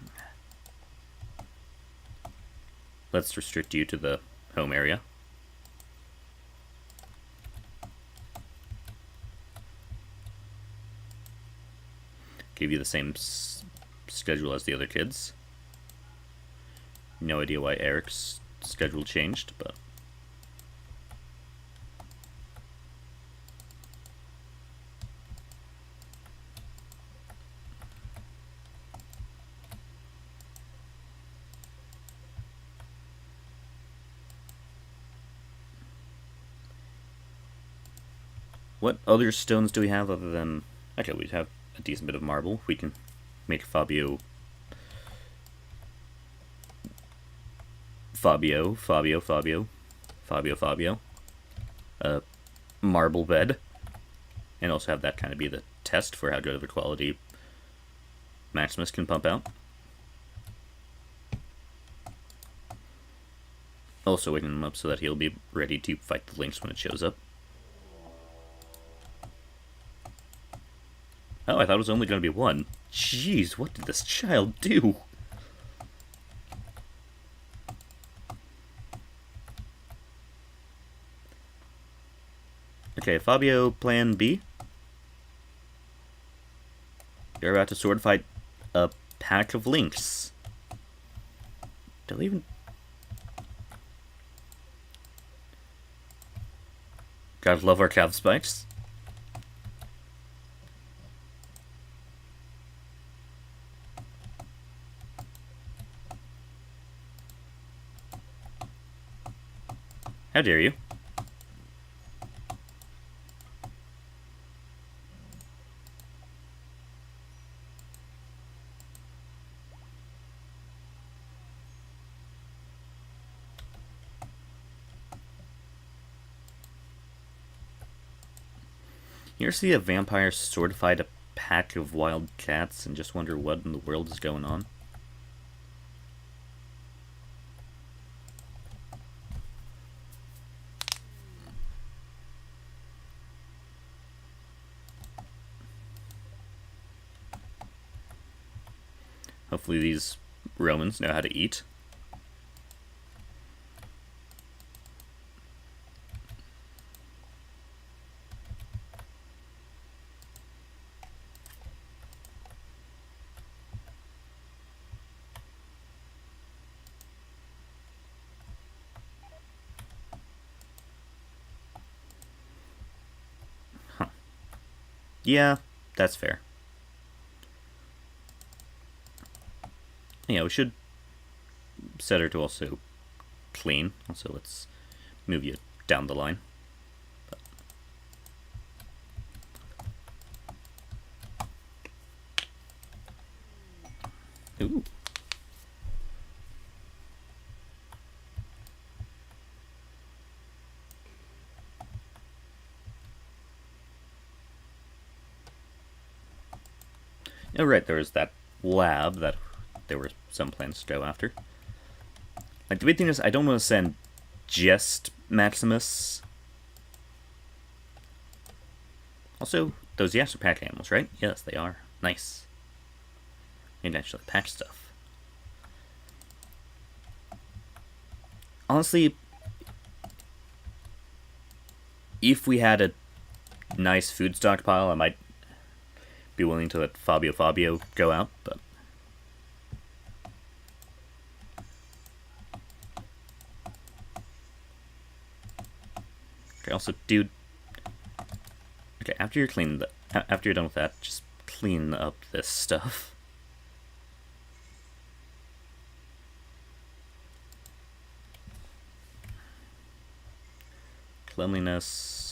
Let's restrict you to the home area. Give you the same schedule as the other kids. No idea why Eric's schedule changed, but what other stones do we have other than... Okay, we have a decent bit of marble. We can make Fabio, marble bed. And also have that kind of be the test for how good of a quality Maximus can pump out. Also waking him up so that he'll be ready to fight the Lynx when it shows up. Oh, I thought it was only going to be one. Jeez, what did this child do? Okay, Fabio, plan B. You're about to sword fight a pack of Lynx. Don't even... Gotta love our calf spikes. How dare you? You ever see a vampire sword-fight a pack of wild cats and just wonder what in the world is going on? Hopefully these Romans know how to eat. Huh. Yeah, that's fair. Yeah, we should set her to also clean. Also, let's move you down the line. Ooh. Oh, right, there was that lab that there were some plans to go after. Like, the big thing is, I don't want to send just Maximus. Also, those yes are pack animals, right? Yes, they are. Nice. You can actually pack stuff. Honestly, if we had a nice food stockpile, I might be willing to let Fabio go out, but... Okay, also, dude... Okay, after you're after you're done with that, just clean up this stuff. Cleanliness...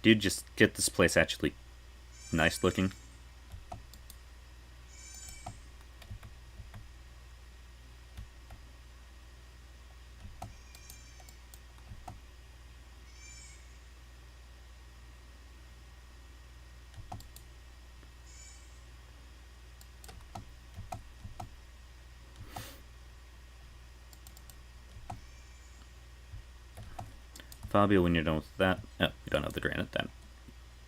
Dude, just get this place actually nice looking. Fabio, when you're done with that... Oh, you don't have the granite. That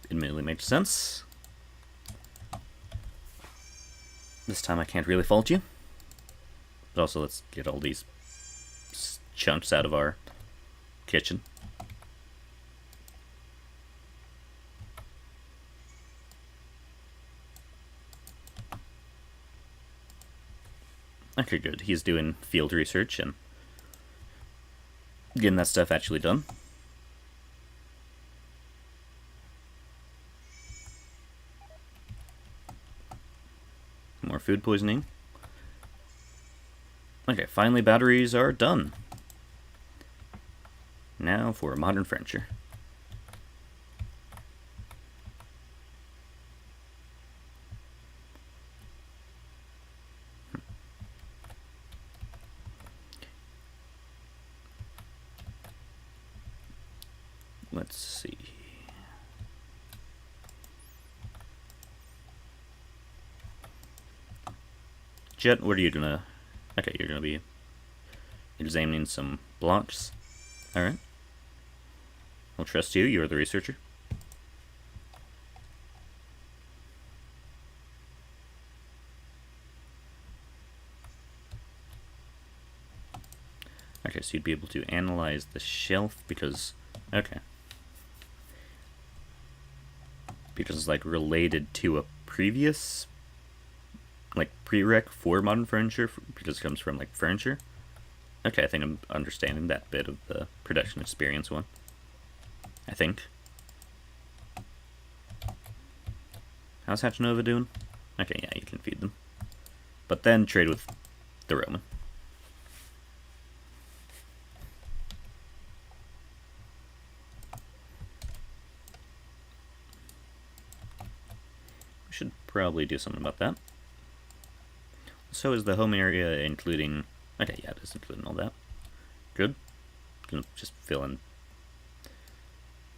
admittedly makes sense. This time I can't really fault you. But also, let's get all these chunks out of our kitchen. Okay, good. He's doing field research and getting that stuff actually done. More food poisoning. Okay, finally batteries are done. Now for modern furniture. Let's see. Jet, what are you gonna... Okay, you're gonna be examining some blocks. Alright. I'll trust you, you're the researcher. Okay, so you'd be able to analyze the shelf because... Okay. Because it's like related to a previous... like prereq for modern furniture because it comes from like furniture. Okay, I think I'm understanding that bit of the production experience one. I think. How's Hatchinova doing? Okay, yeah, you can feed them. But then trade with the Roman. We should probably do something about that. So is the home area including... Okay, yeah, it is including all that. Good. Gonna just fill in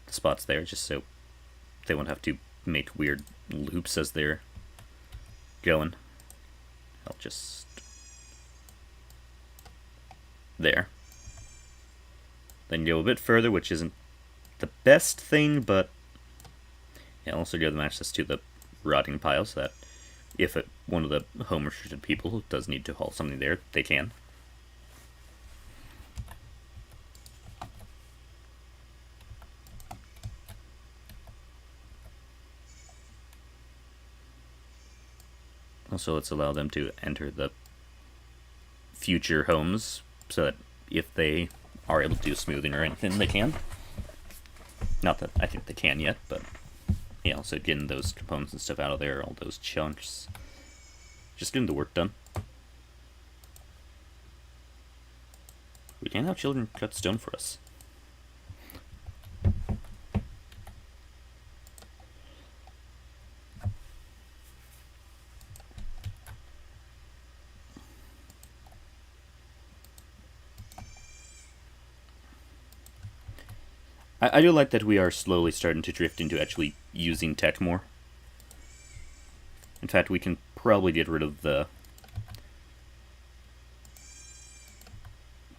the spots there, just so they won't have to make weird loops as they're going. I'll just... There. Then go a bit further, which isn't the best thing, but... Yeah, also give them access to the rotting pile, so that if one of the home-restricted people does need to haul something there, they can. Also, let's allow them to enter the future homes, so that if they are able to do smoothing or anything, they can. Not that I think they can yet, but yeah, also getting those components and stuff out of there, all those chunks. Just getting the work done. We can't have children cut stone for us. I do like that we are slowly starting to drift into actually using tech more. In fact, we can probably get rid of the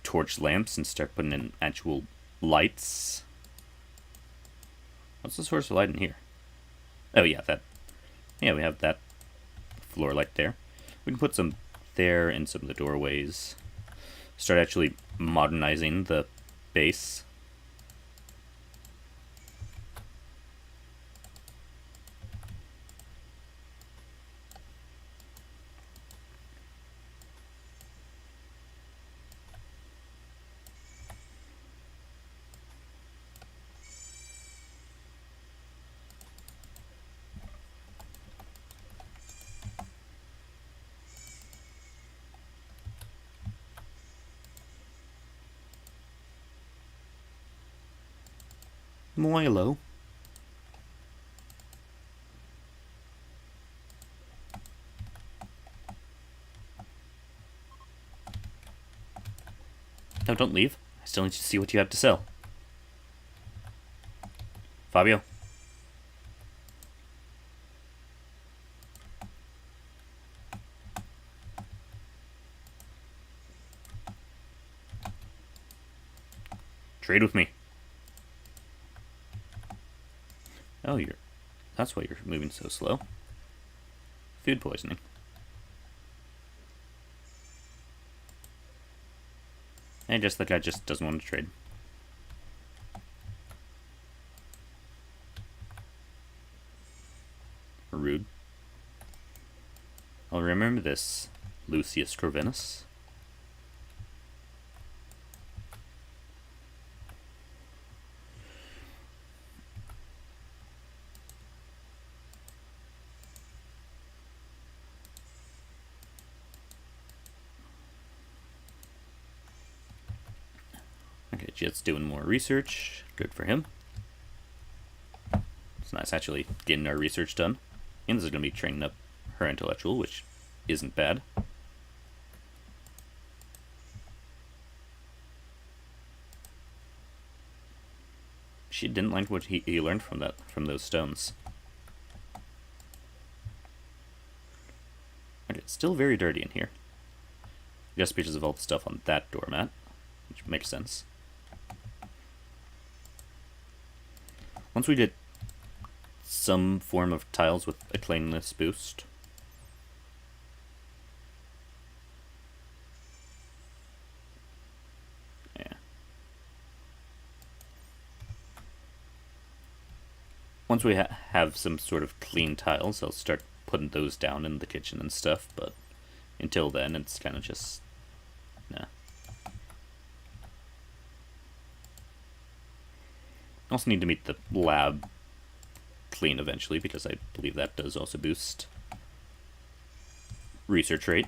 torch lamps and start putting in actual lights. What's the source of light in here? Oh yeah, that. Yeah, we have that floor light there. We can put some there in some of the doorways. Start actually modernizing the base. Milo. No, don't leave. I still need to see what you have to sell. Fabio. Trade with me. Oh, that's why you're moving so slow. Food poisoning. And just the guy just doesn't want to trade. Rude. I'll remember this, Lucius Corvinus. Okay, Jet's doing more research. Good for him. It's nice actually getting our research done. And this is going to be training up her intellectual, which isn't bad. She didn't like what he learned from those stones. Okay, it's still very dirty in here. I guess because of all the stuff on that doormat, which makes sense. Once we get some form of tiles with a cleanliness boost. Yeah. Once we have some sort of clean tiles, I'll start putting those down in the kitchen and stuff, but until then, it's kind of just... nah. Also need to meet the lab clean eventually, because I believe that does also boost research rate.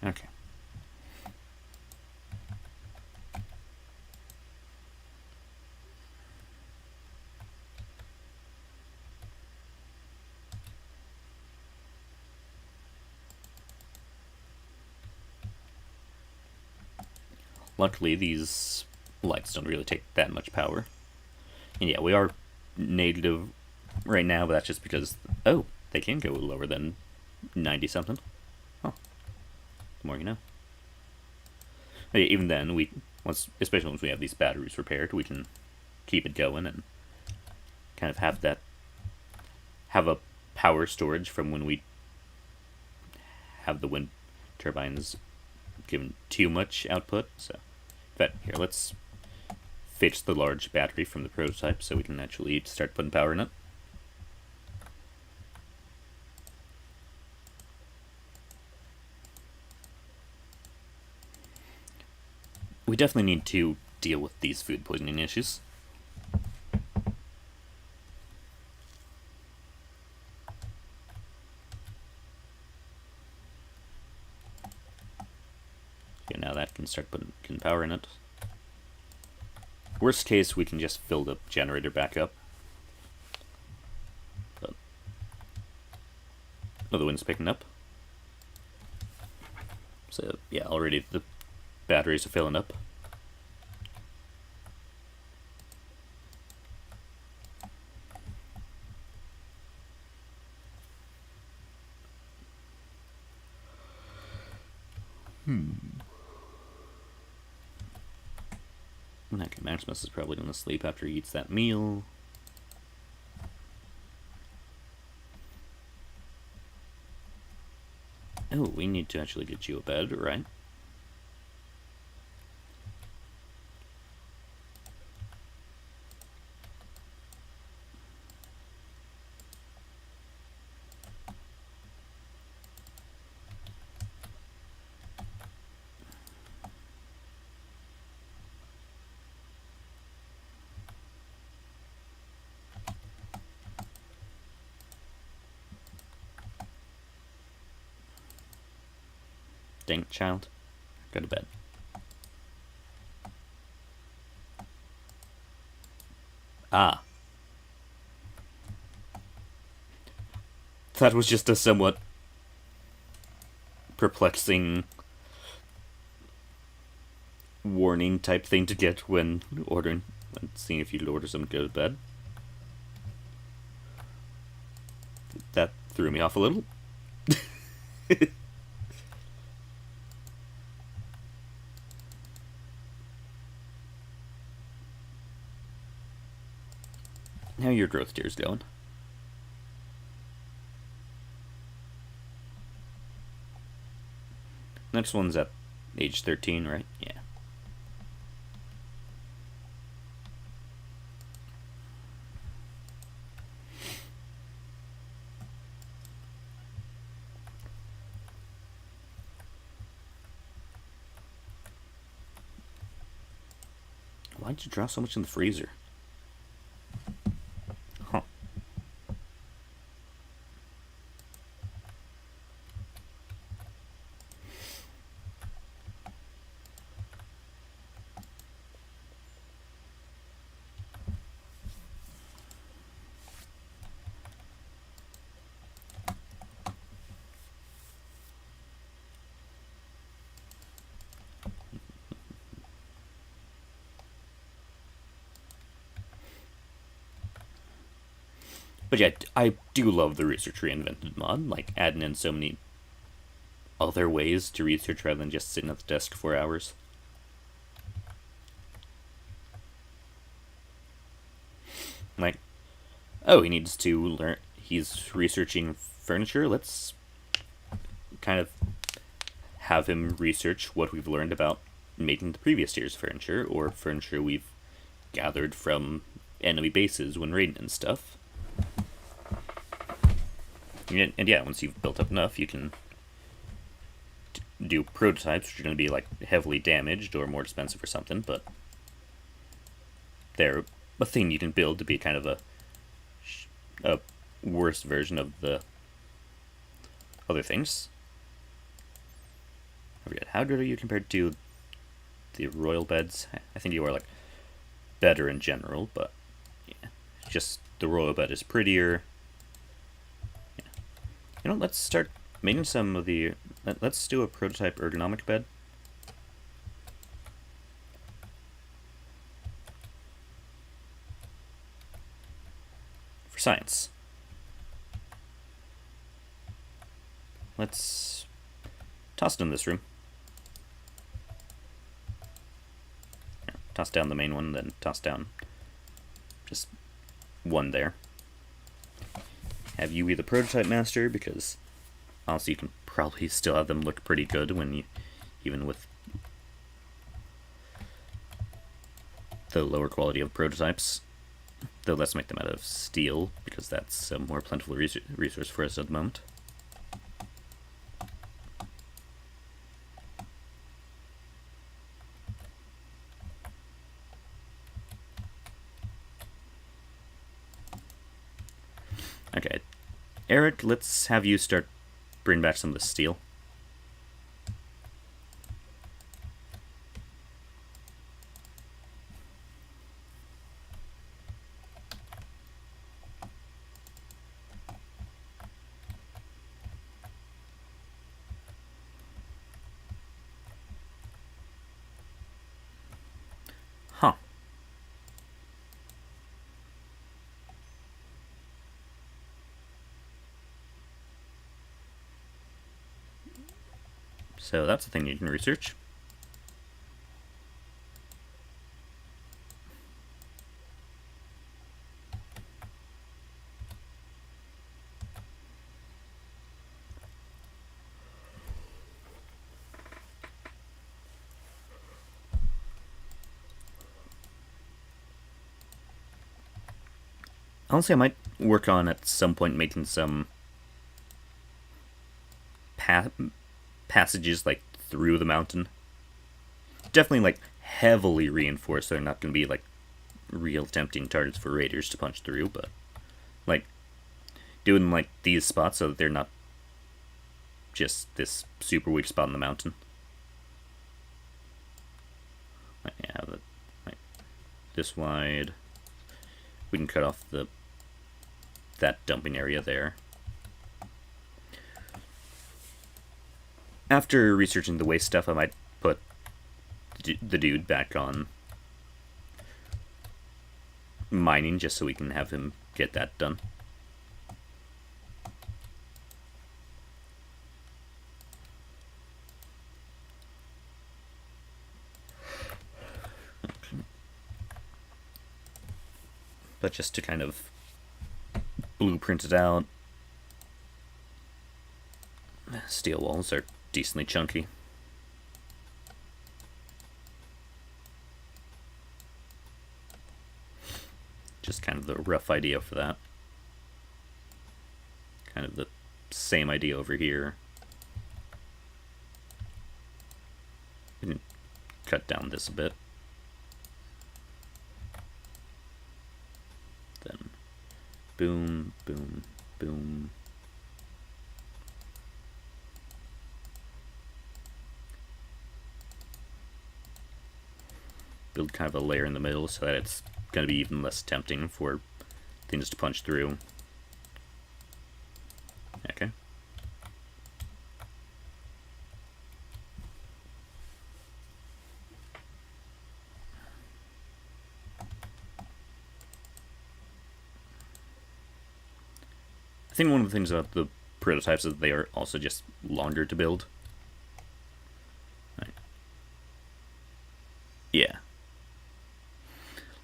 Okay. Luckily, these lights don't really take that much power. And yeah, we are negative right now, but that's just because, oh, they can go lower than 90 something. Oh, the more you know. Even then, especially once we have these batteries repaired, we can keep it going and kind of have a power storage from when we have the wind turbines given too much output. So, but here, let's fetch the large battery from the prototype so we can actually start putting power in it. We definitely need to deal with these food poisoning issues. Okay, now that can start putting power in it. Worst case, we can just fill the generator back up. But, oh, the wind's picking up. So, yeah, already the batteries are filling up. Okay, Maximus is probably going to sleep after he eats that meal. Oh, we need to actually get you a bed, right? Dang, child. Go to bed. Ah. That was just a somewhat perplexing warning type thing to get when seeing if you'd order someone to go to bed. That threw me off a little. How are your growth tiers going? Next one's at age 13, right? Yeah. Why'd you draw so much in the freezer? Huh. But yeah, I do love the Research Reinvented mod, like adding in so many other ways to research rather than just sitting at the desk for hours. Like, oh, he needs to learn. He's researching furniture, let's kind of have him research what we've learned about making the previous tier's furniture, or furniture we've gathered from enemy bases when raiding and stuff. And yeah, once you've built up enough, you can do prototypes, which are going to be like heavily damaged or more expensive or something, but they're a thing you can build to be kind of a worse version of the other things. I forget, how good are you compared to the royal beds? I think you are like better in general, but yeah, just the royal bed is prettier. Yeah. You know, let's start making some of the. Let's do a prototype ergonomic bed. For science. Let's toss it in this room. Toss down the main one, then toss down just one there. Have you be the prototype master, because honestly you can probably still have them look pretty good when you, even with the lower quality of prototypes. Though let's make them out of steel, because that's a more plentiful resource for us at the moment. Okay, Eric, let's have you start bringing back some of the steel. Huh. So that's a thing you can research. Honestly, I might work on at some point making some passages like through the mountain. Definitely like heavily reinforced, so they're not going to be like real tempting targets for raiders to punch through, but like doing like these spots so that they're not just this super weak spot in the mountain. Might have it like this wide. We can cut off that dumping area there. After researching the waste stuff, I might put the dude back on mining, just so we can have him get that done. But just to kind of blueprint it out, steel walls are decently chunky. Just kind of the rough idea for that. Kind of the same idea over here. We can cut down this a bit. Then boom, boom, boom. Build kind of a layer in the middle so that it's going to be even less tempting for things to punch through. Okay. I think one of the things about the prototypes is that they are also just longer to build. Right. Yeah.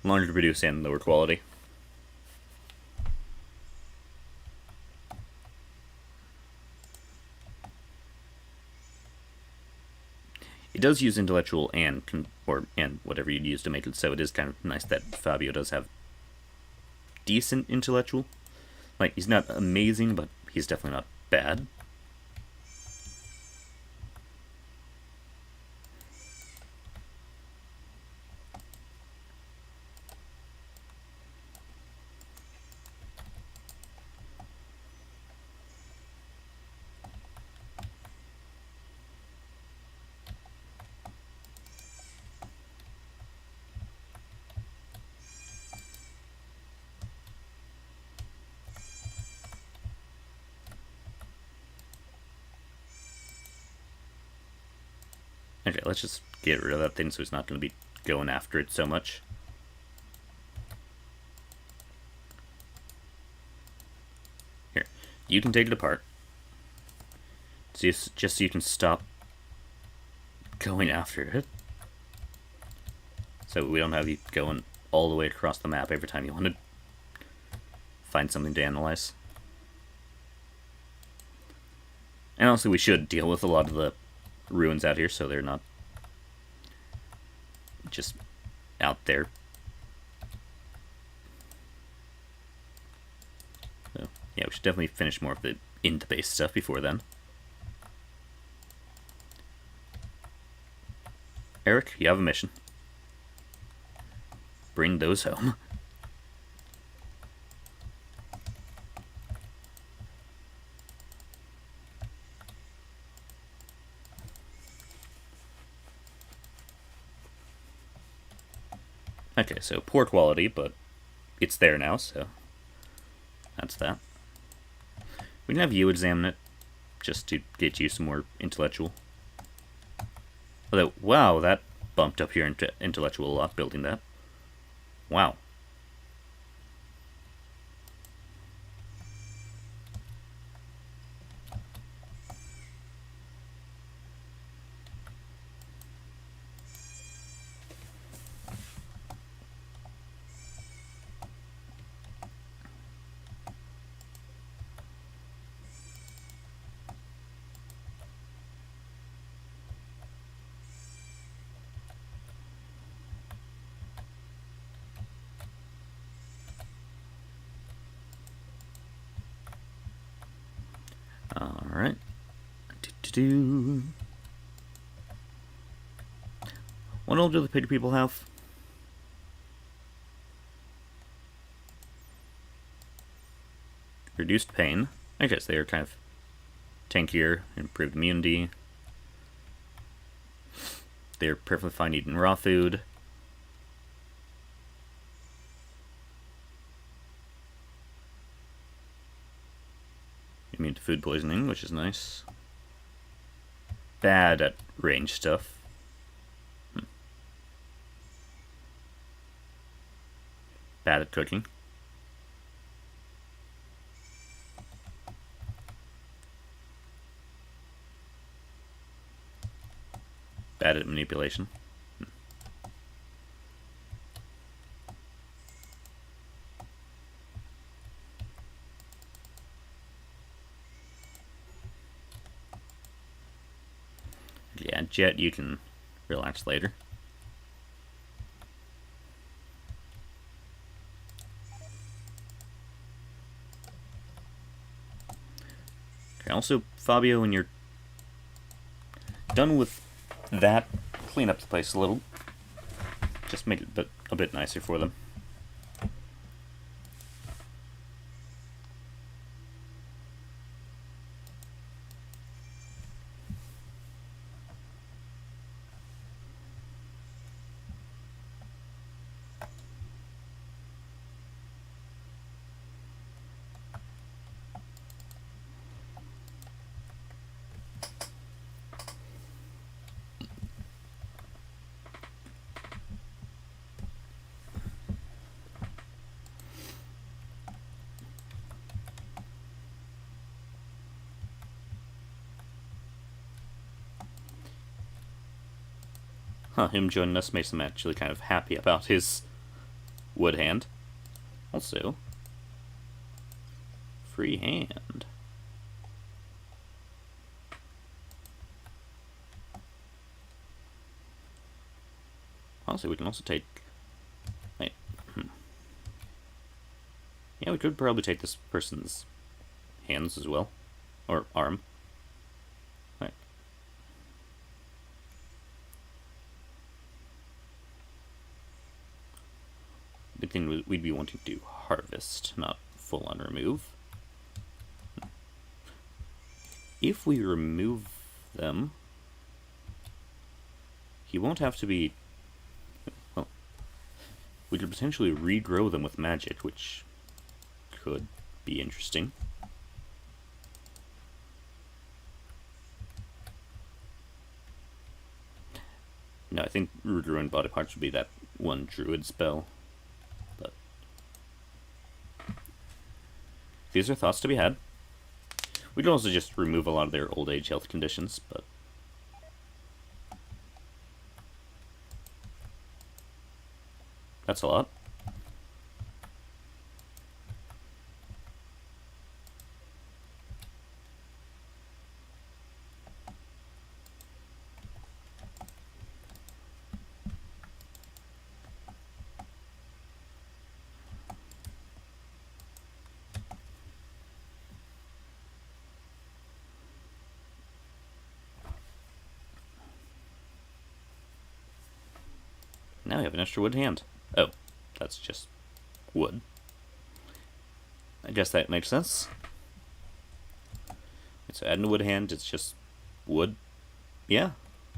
Longer to produce and lower quality. It does use intellectual and whatever you'd use to make it, so it is kind of nice that Fabio does have decent intellectual. Like, he's not amazing, but he's definitely not bad. Okay, let's just get rid of that thing so it's not going to be going after it so much. Here, you can take it apart. Just so you can stop going after it. So we don't have you going all the way across the map every time you want to find something to analyze. And also we should deal with a lot of the ruins out here so they're not just out there. So, yeah, we should definitely finish more of the in-the-base stuff before then. Eric, you have a mission. Bring those home. Okay, so poor quality, but it's there now, so that's that. We can have you examine it, just to get you some more intellectual. Although, wow, that bumped up your intellectual a lot, building that. Wow. Alright. What all do the pig people have? Reduced pain. I guess they are kind of tankier, improved immunity. They're perfectly fine eating raw food. Immune to food poisoning, which is nice. Bad at range stuff. Bad at cooking. Bad at manipulation. Yeah, Jet, you can relax later. Okay, also, Fabio, when you're done with that, clean up the place a little. Just make it a bit nicer for them. Huh, him joining us makes him actually kind of happy about his wood hand. Also, free hand. Honestly, we can also take... Wait. Yeah, we could probably take this person's hands as well. Or arm. Right. Big thing we'd be wanting to do harvest, not full on remove. If we remove them, he won't have to be... Well, we could potentially regrow them with magic, which could be interesting. No, I think regrowing body parts would be that one druid spell. But these are thoughts to be had. We could also just remove a lot of their old age health conditions, but that's a lot. Now we have an extra wood hand. Oh, that's just wood. I guess that makes sense. So adding a wood hand, it's just wood. Yeah.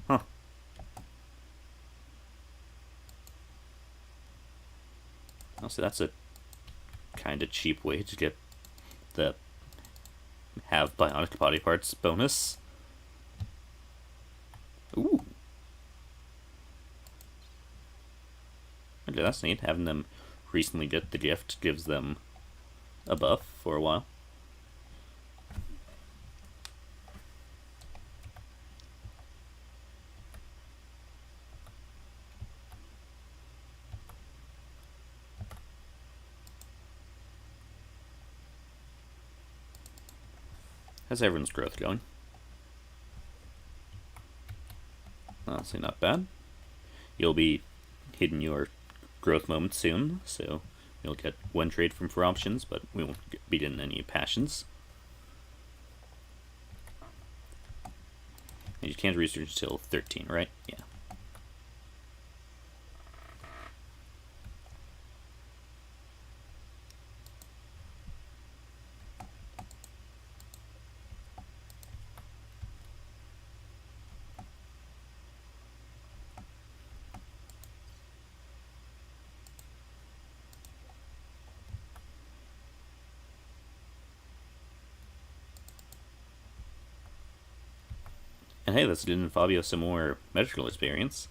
Huh. Also, that's a kind of cheap way to get the have bionic body parts bonus. Ooh. Okay, that's neat. Having them recently get the gift gives them a buff for a while. How's everyone's growth going? Honestly, not bad. You'll be hitting your growth moment soon, so you'll get one trade from for options, but we won't be getting any passions. And you can't research until 13, right? Yeah. And hey, that's giving Fabio some more medical experience.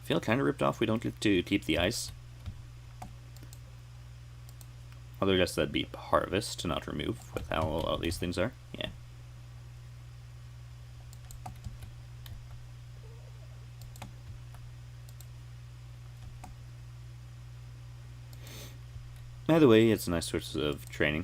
I feel kind of ripped off we don't get to keep the ice. Although I guess that'd be harvest to not remove with how all these things are. Yeah. Either way, it's a nice source of training.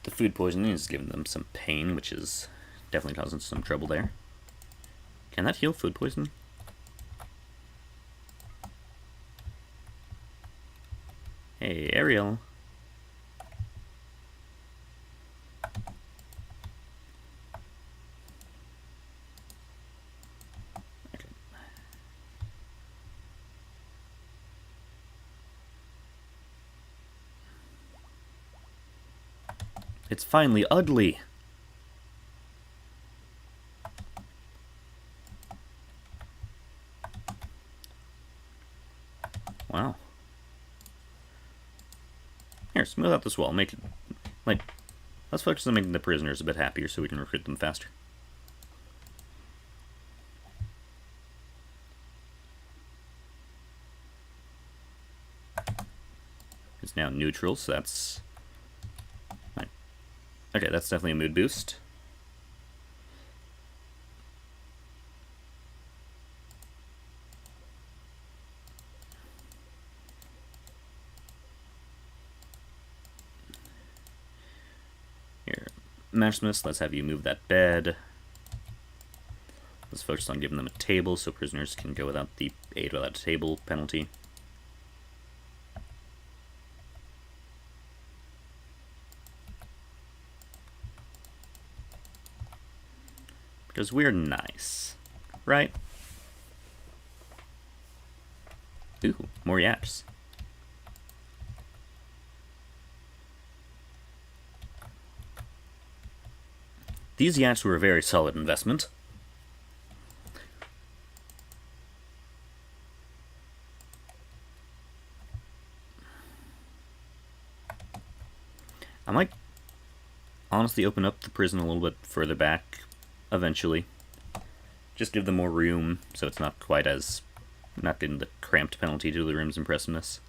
The food poisoning is giving them some pain, which is definitely causing some trouble there. Can that heal food poisoning? Hey, Ariel. Okay. It's finally ugly. Wow. Here, smooth out this wall. Make it, like, let's focus on making the prisoners a bit happier so we can recruit them faster. is now neutral, so that's... Right. Okay, that's definitely a mood boost. Here, Maximus, let's have you move that bed. Let's focus on giving them a table so prisoners can go without the aid without a table penalty. Because we're nice, right? Ooh, more yaps. These yachts were a very solid investment. I might honestly open up the prison a little bit further back eventually. Just give them more room so it's not quite as... not getting the cramped penalty to the room's impressiveness.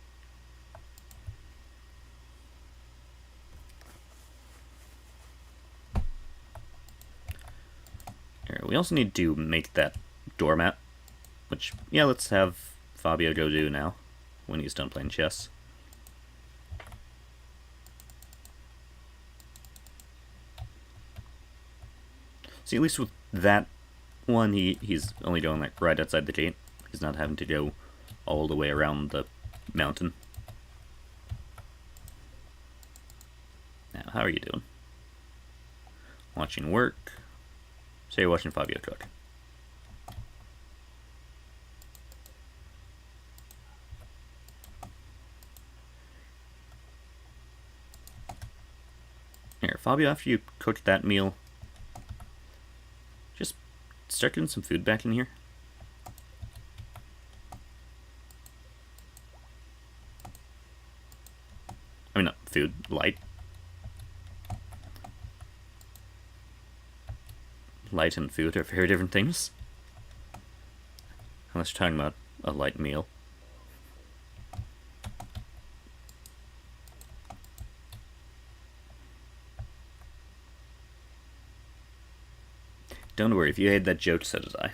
Here, we also need to make that doormat, which, yeah, let's have Fabio go do now when he's done playing chess. See, at least with that one, he's only going like right outside the gate. He's not having to go all the way around the mountain. Now, how are you doing? Watching work. So you're watching Fabio cook. Here, Fabio, after you cooked that meal, just start getting some food back in here. I mean, not food, light. Light and food are very different things. Unless you're talking about a light meal. Don't worry, if you hate that joke, so did I.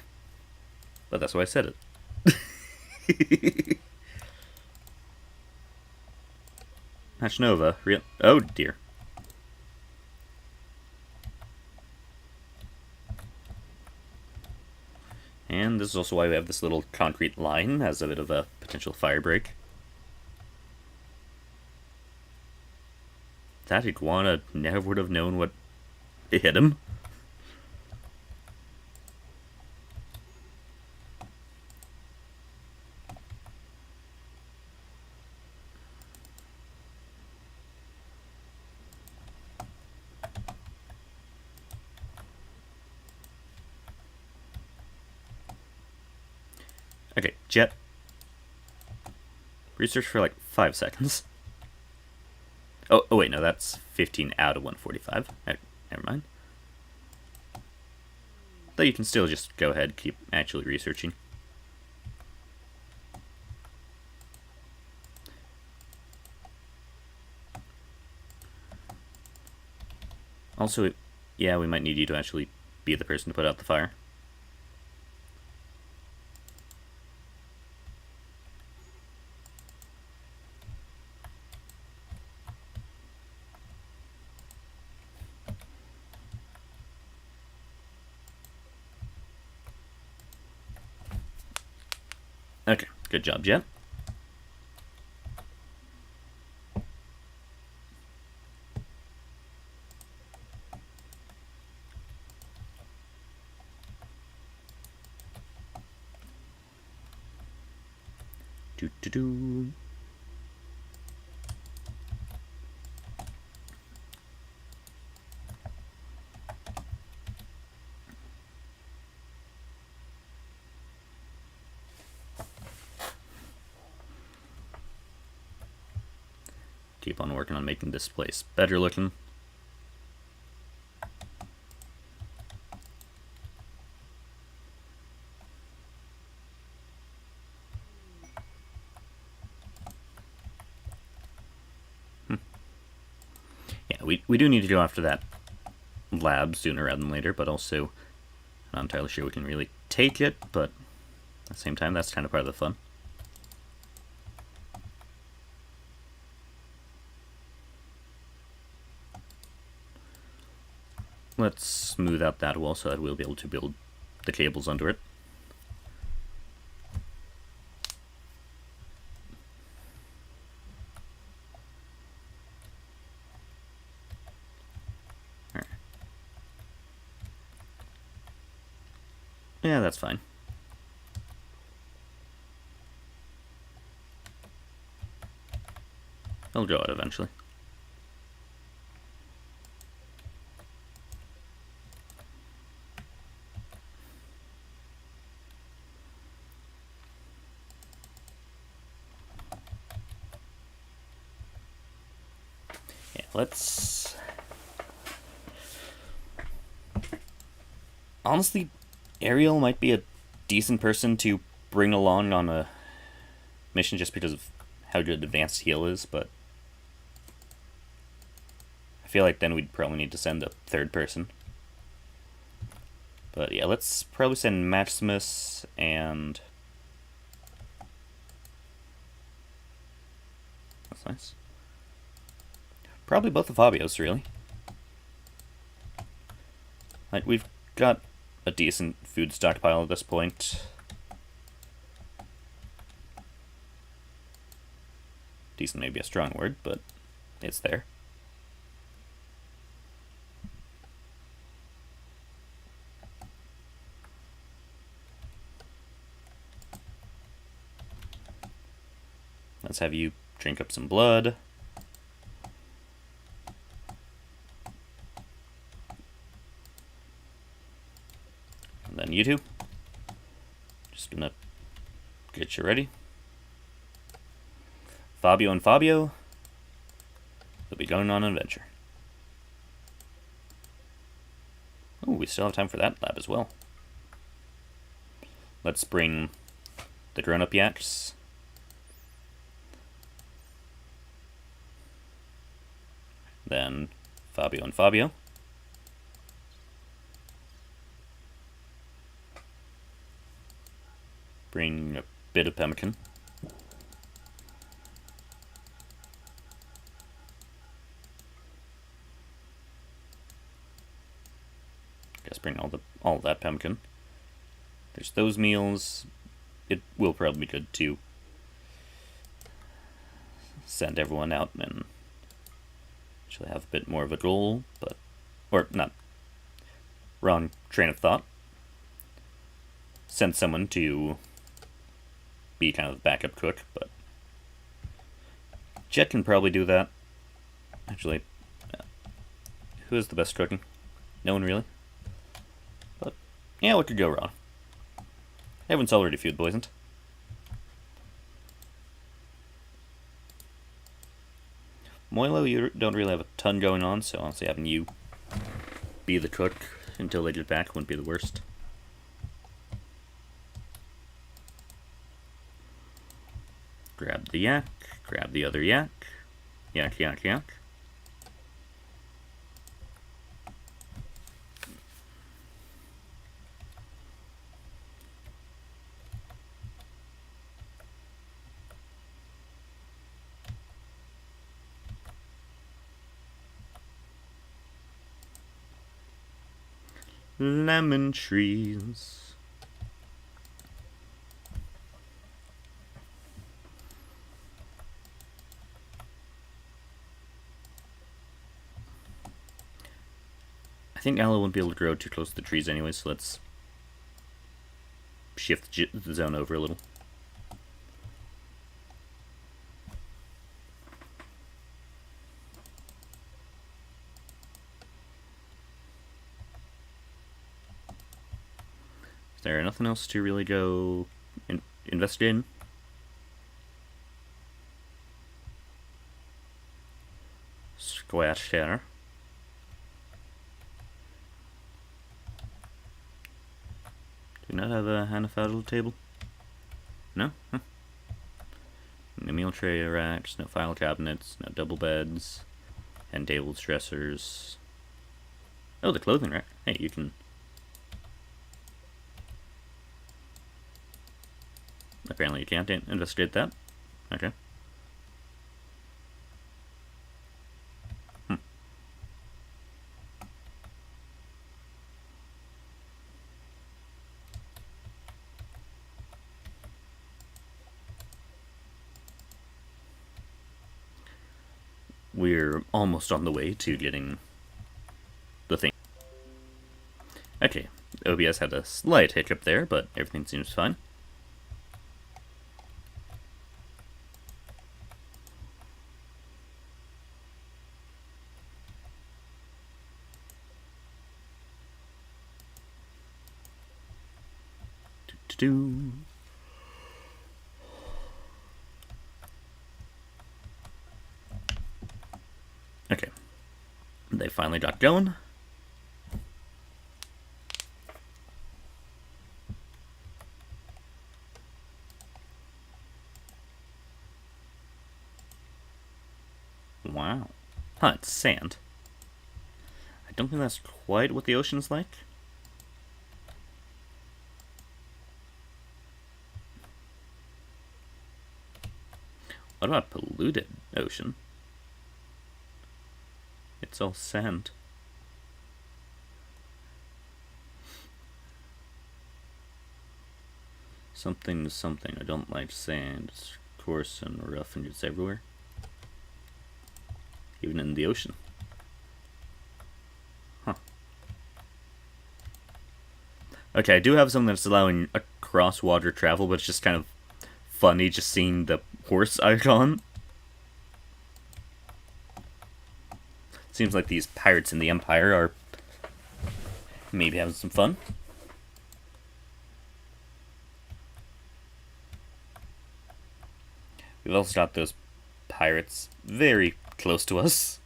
But that's why I said it. Match Nova, real. Oh dear. And this is also why we have this little concrete line as a bit of a potential fire break. That iguana never would have known what hit him. Okay, Jet. Research for like 5 seconds. Oh wait, no, that's 15 out of 145. Never mind. Though you can still just go ahead, keep actually researching. Also, yeah, we might need you to actually be the person to put out the fire. Okay, good job, Jet. Do. Keep on working on making this place better looking. We do need to go after that lab sooner rather than later, but also not entirely sure we can really take it, but at the same time, that's kind of part of the fun. Let's smooth out that wall so that we'll be able to build the cables under it. Right. Yeah, that's fine. It'll go out eventually. Yeah, let's... Honestly, Ariel might be a decent person to bring along on a mission just because of how good advanced heal is, but I feel like then we'd probably need to send a third person. But yeah, let's probably send Maximus and... That's nice. Probably both of Fabios, really. Like, we've got a decent food stockpile at this point. Decent may be a strong word, but it's there. Let's have you drink up some blood. And then you two. Just gonna get you ready. Fabio and Fabio will be going on an adventure. Oh, we still have time for that lab as well. Let's bring the grown-up yaks. Then Fabio and Fabio. Bring a bit of pemmican. Guess bring all that pemmican. There's those meals. It will probably be good to send everyone out and actually have a bit more of a goal, but or not. Wrong train of thought. Send someone to be kind of the backup cook, but Jet can probably do that. Actually, who is the best cooking? No one really. But yeah, what could go wrong? Everyone's already food poisoned. Moilo, you don't really have a ton going on, so honestly having you be the cook until they get back wouldn't be the worst. Grab the yak, grab the other yak. Yak, yak, yak. Lemon trees. I think aloe won't be able to grow too close to the trees anyway, so let's shift the zone over a little. Is there nothing else to really go invest in? Squash there. Do we not have a Hanafadal table? No? Huh. No meal tray racks, no file cabinets, no double beds. And tables, dressers. Oh, the clothing rack. Hey, you can... Apparently you can't investigate that. Okay. We're almost on the way to getting the thing. Okay, OBS had a slight hiccup there, but everything seems fine. Do-do-do. Okay, they finally got going. Wow. Huh, it's sand. I don't think that's quite what the ocean's like. What about polluted ocean? It's all sand. Something to something. I don't like sand. It's coarse and rough and it's everywhere. Even in the ocean. Huh. Okay, I do have something that's allowing across water travel, but it's just kind of funny just seeing the horse icon. Seems like these pirates in the Empire are maybe having some fun. We've also got those pirates very close to us.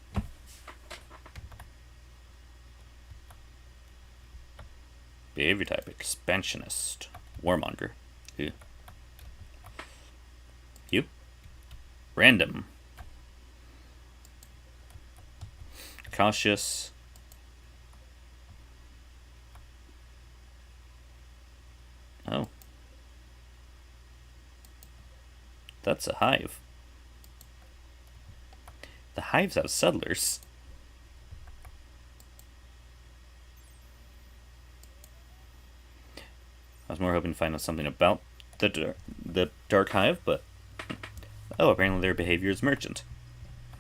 Behavior type, expansionist. Warmonger. Who? You? Random. Cautious. Oh. That's a hive. The hives have settlers. I was more hoping to find out something about the dark hive, but... Oh, apparently their behavior is merchant.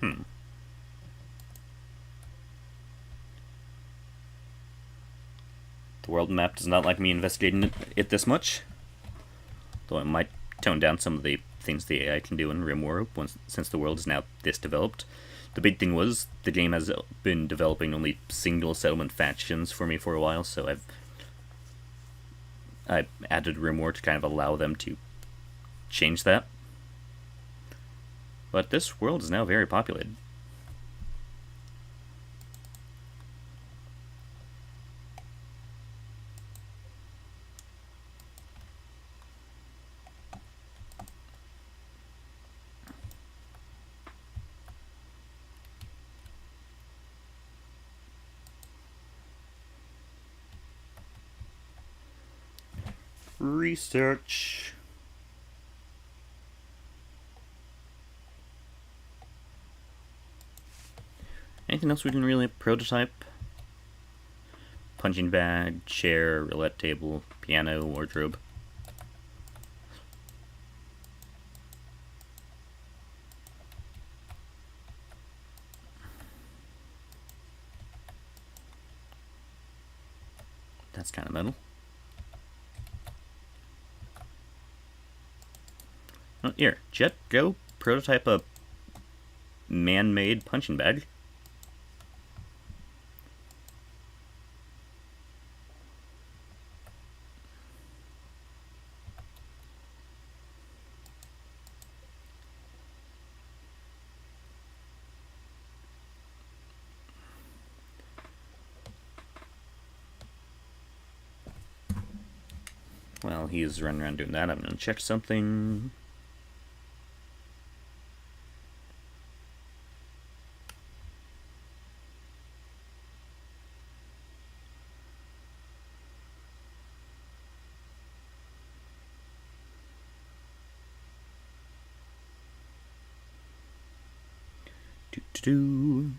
The world map does not like me investigating it this much. Though it might tone down some of the things the AI can do in Rimworld, since the world is now this developed. The big thing was, the game has been developing only single settlement factions for me for a while, so I added Rimworld to kind of allow them to change that. But this world is now very populated. Research. Anything else we can really prototype? Punching bag, chair, roulette table, piano, wardrobe. That's kind of metal. Oh, here, Jet, go prototype a man-made punching bag. While he's running around doing that, I'm going to check something. Do-do-do.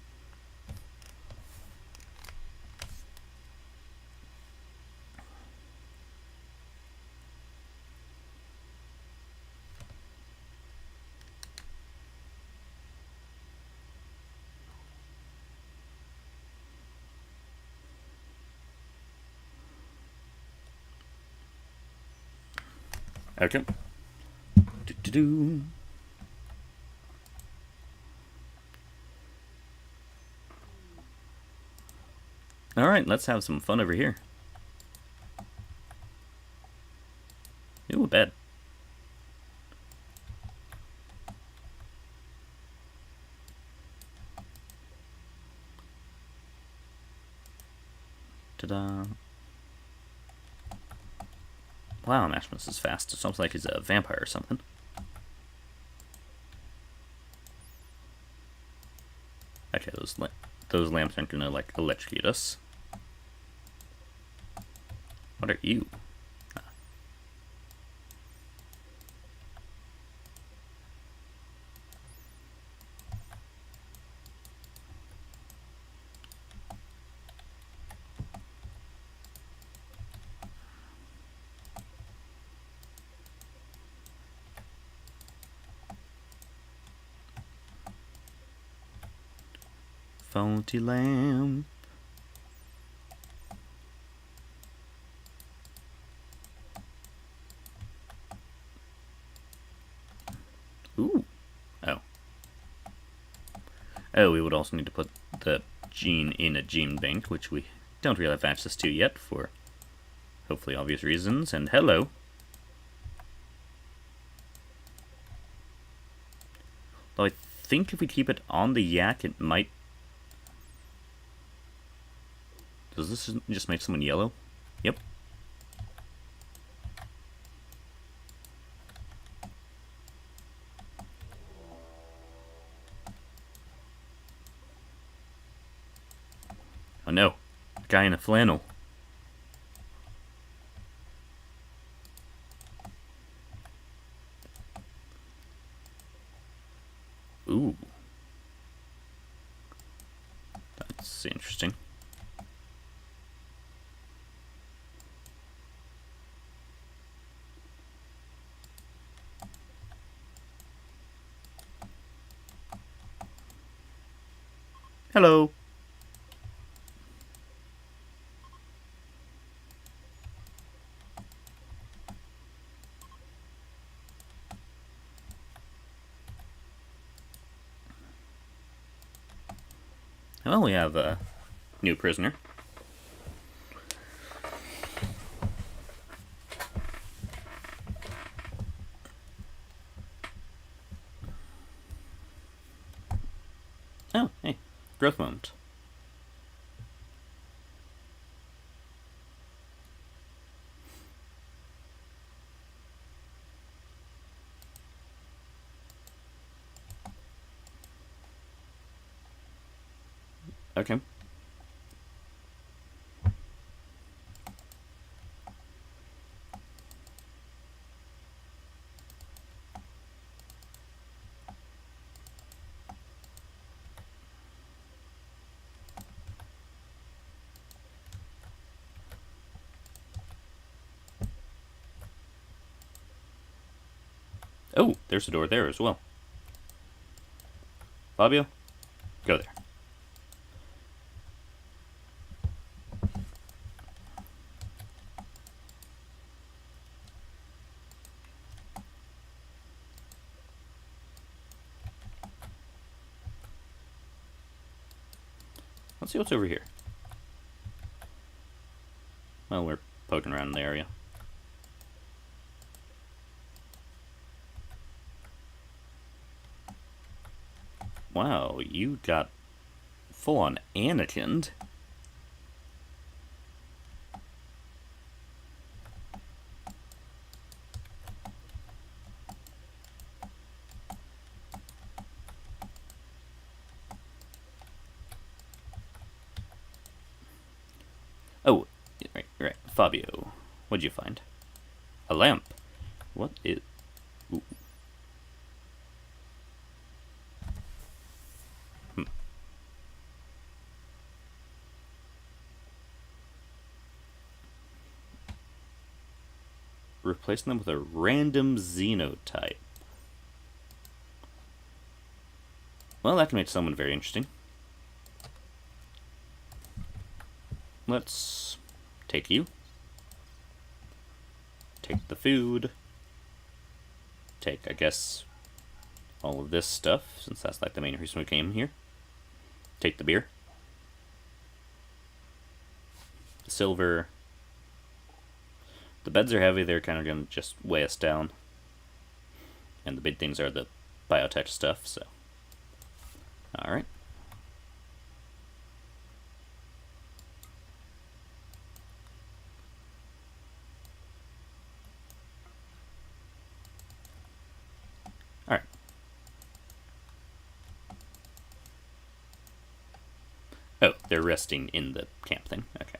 Okay. Do-do-do. Alright, let's have some fun over here. Ooh, a bed. Ta-da. Wow, Maximus is fast. It sounds like he's a vampire or something. Okay, those lamps aren't gonna, like, electrocute us. What are you? Faulty lamp. Ooh. Oh. Oh, we would also need to put the gene in a gene bank, which we don't really have access to yet for hopefully obvious reasons. And hello. Though I think if we keep it on the yak, it might... Does this just make someone yellow? Yep. Oh no, a guy in a flannel. Ooh. That's interesting. Hello. Well, we have a new prisoner. Oh, hey, growth moment. Okay. Oh, there's a door there as well. Fabio, go there. Let's see what's over here. Well, we're poking around in the area. Wow, you got full-on Anakin. Oh, right. Fabio, what'd you find? A lamp. What is... Ooh. replacing them with a random xenotype. Well, that can make someone very interesting. Let's take you. Take the food. Take, I guess, all of this stuff, since that's like the main reason we came here. Take the beer. The silver. The beds are heavy, they're kind of going to just weigh us down. And the big things are the biotech stuff, so. Alright. Alright. Oh, they're resting in the camp thing. Okay.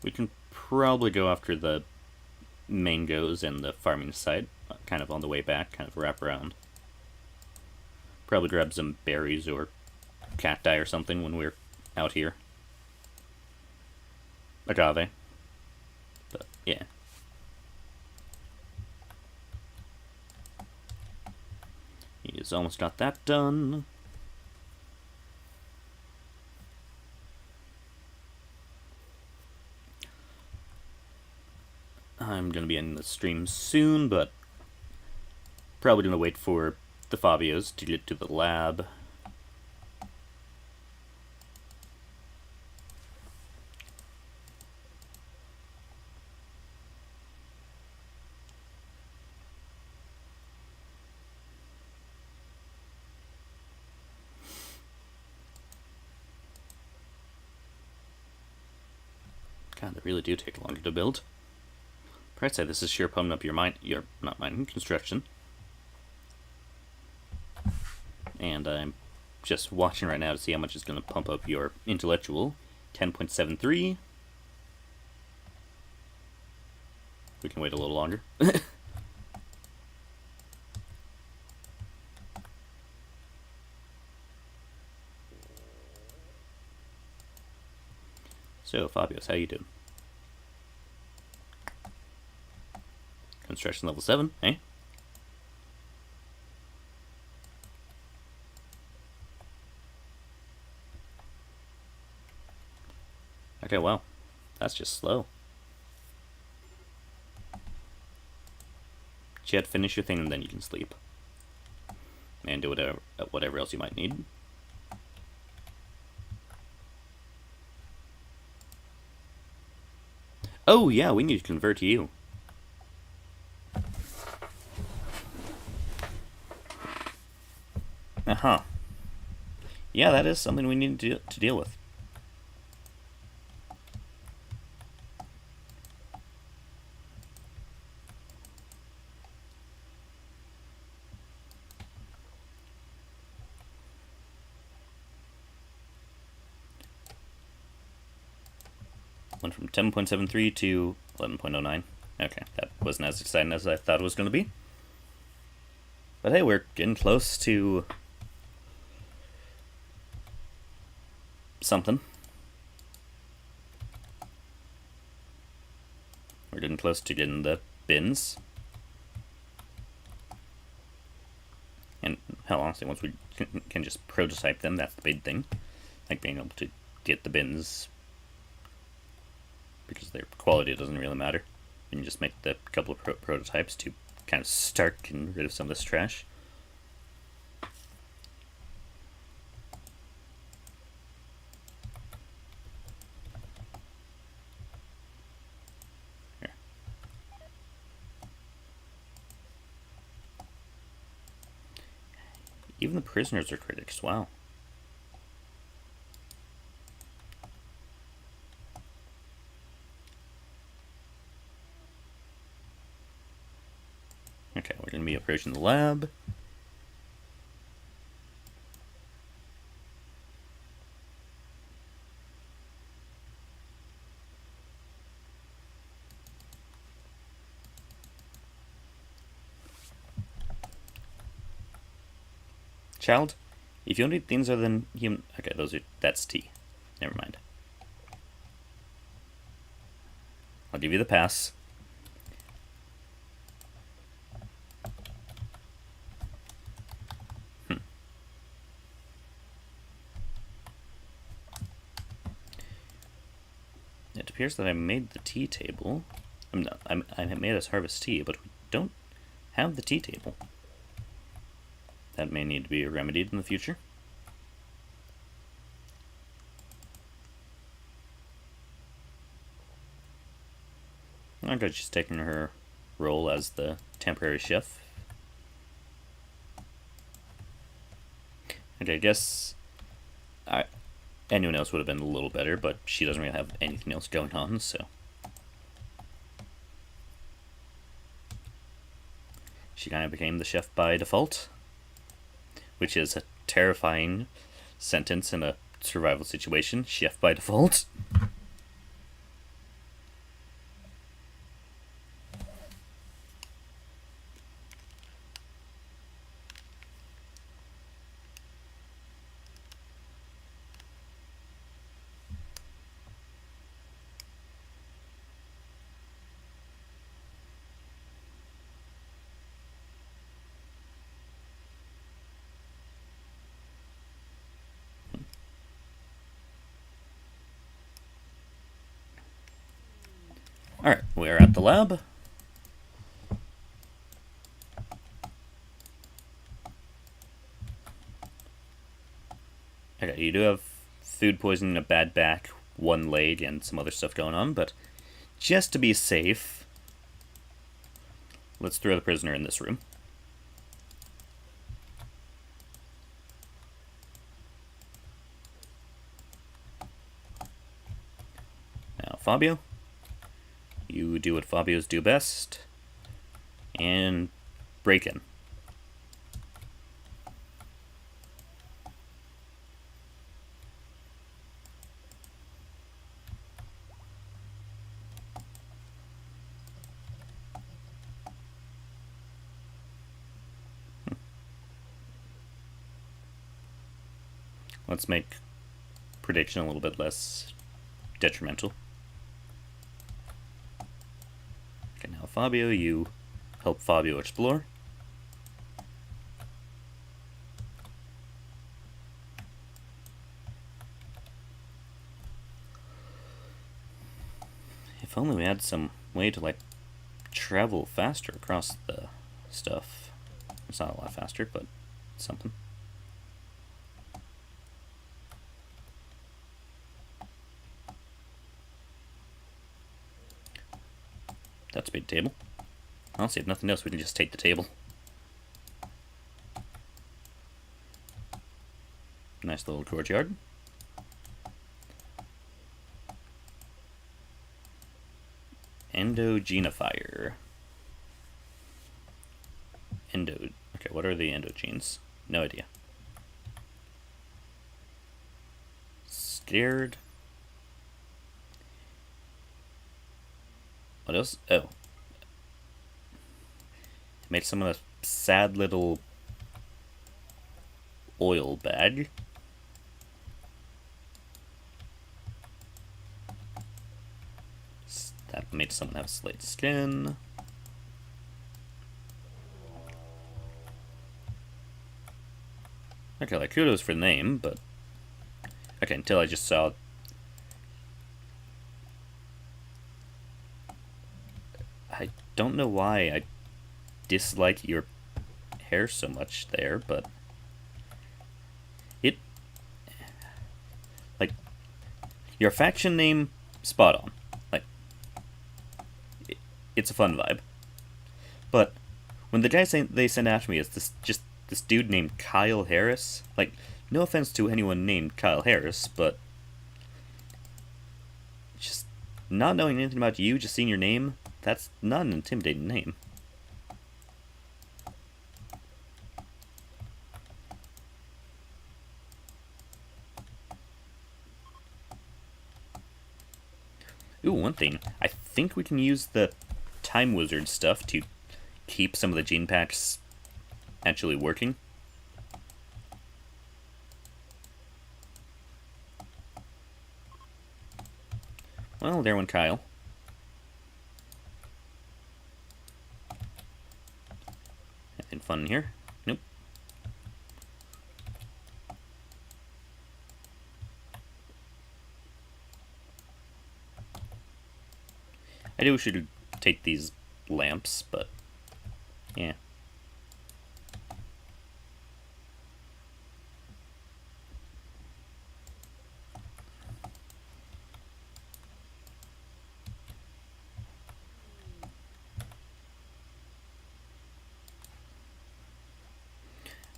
We can probably go after the mangoes and the farming side, kind of on the way back, kind of wrap around. Probably grab some berries or cacti or something when we're out here. Agave. But, yeah. He's almost got that done. I'm going to be ending the stream soon, but probably going to wait for the Fabios to get to the lab. God, they really do take longer to build. I'd say this is sure pumping up your not mining, construction. And I'm just watching right now to see how much is going to pump up your intellectual. 10.73. We can wait a little longer. So, Fabios, how you doing? Construction level 7, eh? Okay, well, that's just slow. Chet, finish your thing and then you can sleep. And do whatever else you might need. Oh yeah, we need to convert you. Uh-huh. Yeah, that is something we need to deal with. Went from 10.73 to 11.09. Okay, that wasn't as exciting as I thought it was going to be. But hey, we're getting close to something. We're getting close to getting the bins. And hell, honestly, once we can just prototype them, that's the big thing. Like being able to get the bins, because their quality doesn't really matter. You can just make the couple of prototypes to kind of start getting rid of some of this trash. Here. Even the prisoners are critics, wow. Okay, we're going to be approaching the lab. Child, if you don't eat things other than human... Okay, that's tea. Never mind. I'll give you the pass. It appears that I made the tea table. I made us harvest tea, but we don't have the tea table. That may need to be remedied in the future. I got she's taking her role as the temporary chef. Okay, I guess anyone else would have been a little better, but she doesn't really have anything else going on, so. She kind of became the chef by default, which is a terrifying sentence in a survival situation. Chef by default. Alright, we're at the lab. Okay, you do have food poisoning, a bad back, one leg, and some other stuff going on, but just to be safe, let's throw the prisoner in this room. Now, Fabio, you do what Fabios do best, and break in. Let's make prediction a little bit less detrimental. Okay, now Fabio, you help Fabio explore. If only we had some way to, like, travel faster across the stuff. It's not a lot faster, but something. That's a big table. Honestly, if nothing else, we can just take the table. Nice little courtyard. Endogenifier. Okay, what are the endogenes? No idea. Scared. What else? Oh. Made some of a sad little oil bag. That made someone have slate skin. Okay, like kudos for the name, but okay, until I just saw I don't know why I dislike your hair so much there, but it, like, your faction name, spot on. Like, it's a fun vibe. But when the guy they send after me is this dude named Kyle Harris, like, no offense to anyone named Kyle Harris, but just not knowing anything about you, just seeing your name, that's not an intimidating name. Ooh, one thing. I think we can use the Time Wizard stuff to keep some of the gene packs actually working. Well, there went Kyle. Anything fun in here? Nope. I do wish you'd take these lamps, but yeah.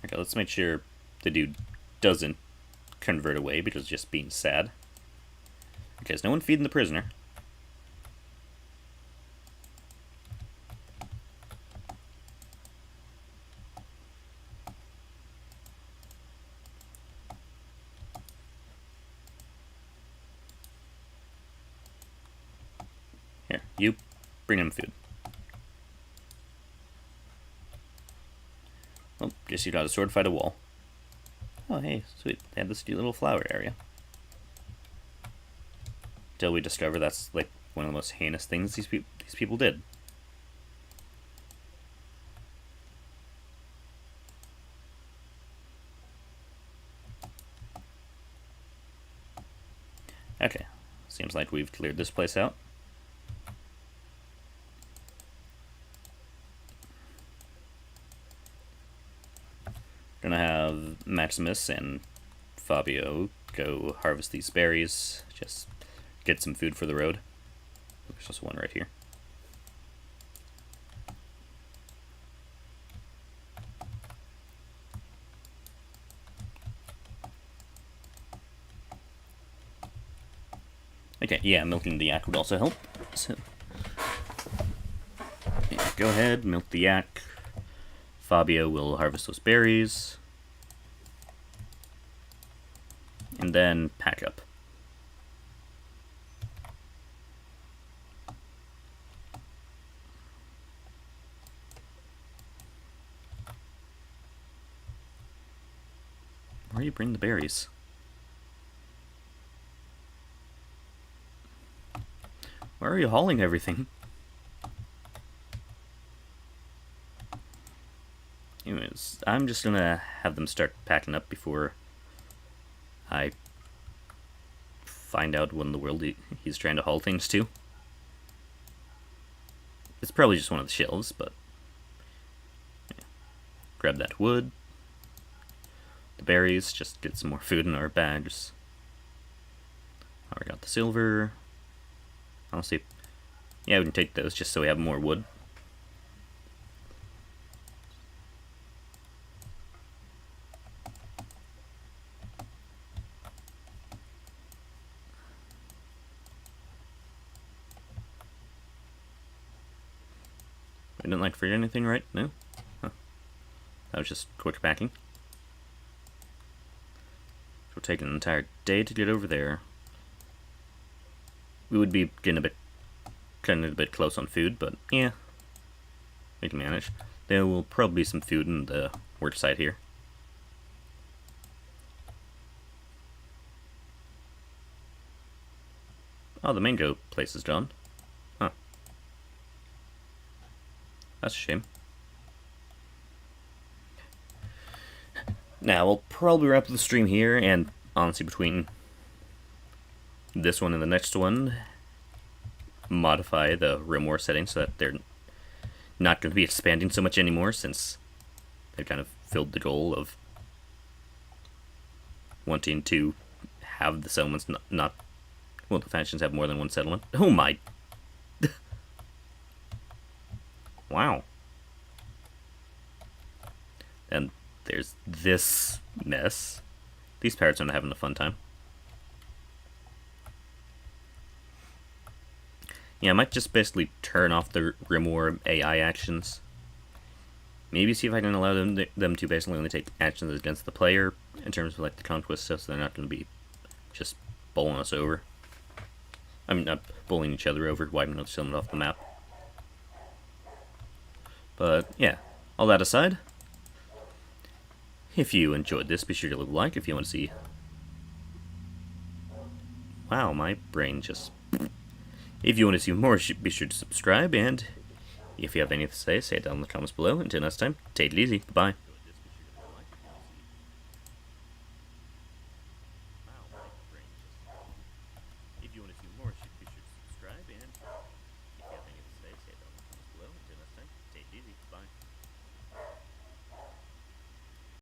Okay, let's make sure the dude doesn't convert away because it's just being sad. Okay, is no one feeding the prisoner? Here, you bring him food. Oh, guess you got a sword fight a wall. Oh, hey, sweet. They have this cute little flower area. Till we discover that's, like, one of the most heinous things these people did. Okay, seems like we've cleared this place out. Gonna have Maximus and Fabio go harvest these berries, just get some food for the road. There's also one right here. Okay, yeah, milking the yak would also help. So, yeah, go ahead, milk the yak. Fabio will harvest those berries. And then pack up. Where do you bring the berries? Where are you hauling everything? Anyways, I'm just gonna have them start packing up before I find out what in the world he's trying to haul things to. It's probably just one of the shelves, but yeah. Grab that wood. The berries, just get some more food in our bags. Oh, we got the silver. Honestly, yeah, we can take those just so we have more wood. I didn't like forget anything, right? No? Huh. That was just quick packing. We're taking an entire day to get over there. We would be getting a bit close on food, but yeah, we can manage. There will probably be some food in the work site here. Oh, the mango place is gone. Huh. That's a shame. Now, we'll probably wrap up the stream here, and honestly, between this one and the next one, modify the Rimworld settings so that they're not going to be expanding so much anymore, since they've kind of filled the goal of wanting to have the settlements not well, the factions have more than one settlement. Oh my! Wow. And there's this mess. These parrots aren't having a fun time. Yeah, I might just basically turn off the Rimworld AI actions. Maybe see if I can allow them to basically only take actions against the player in terms of like the conquest stuff, so they're not going to be just bowling us over. I mean, not bowling each other over, wiping out someone off the map. But yeah, all that aside, if you enjoyed this, be sure to leave a like if you want to see. Wow, my brain just If you want to see more, be sure to subscribe, and if you have anything to say it down in the comments below. Until next time, take it easy. Bye.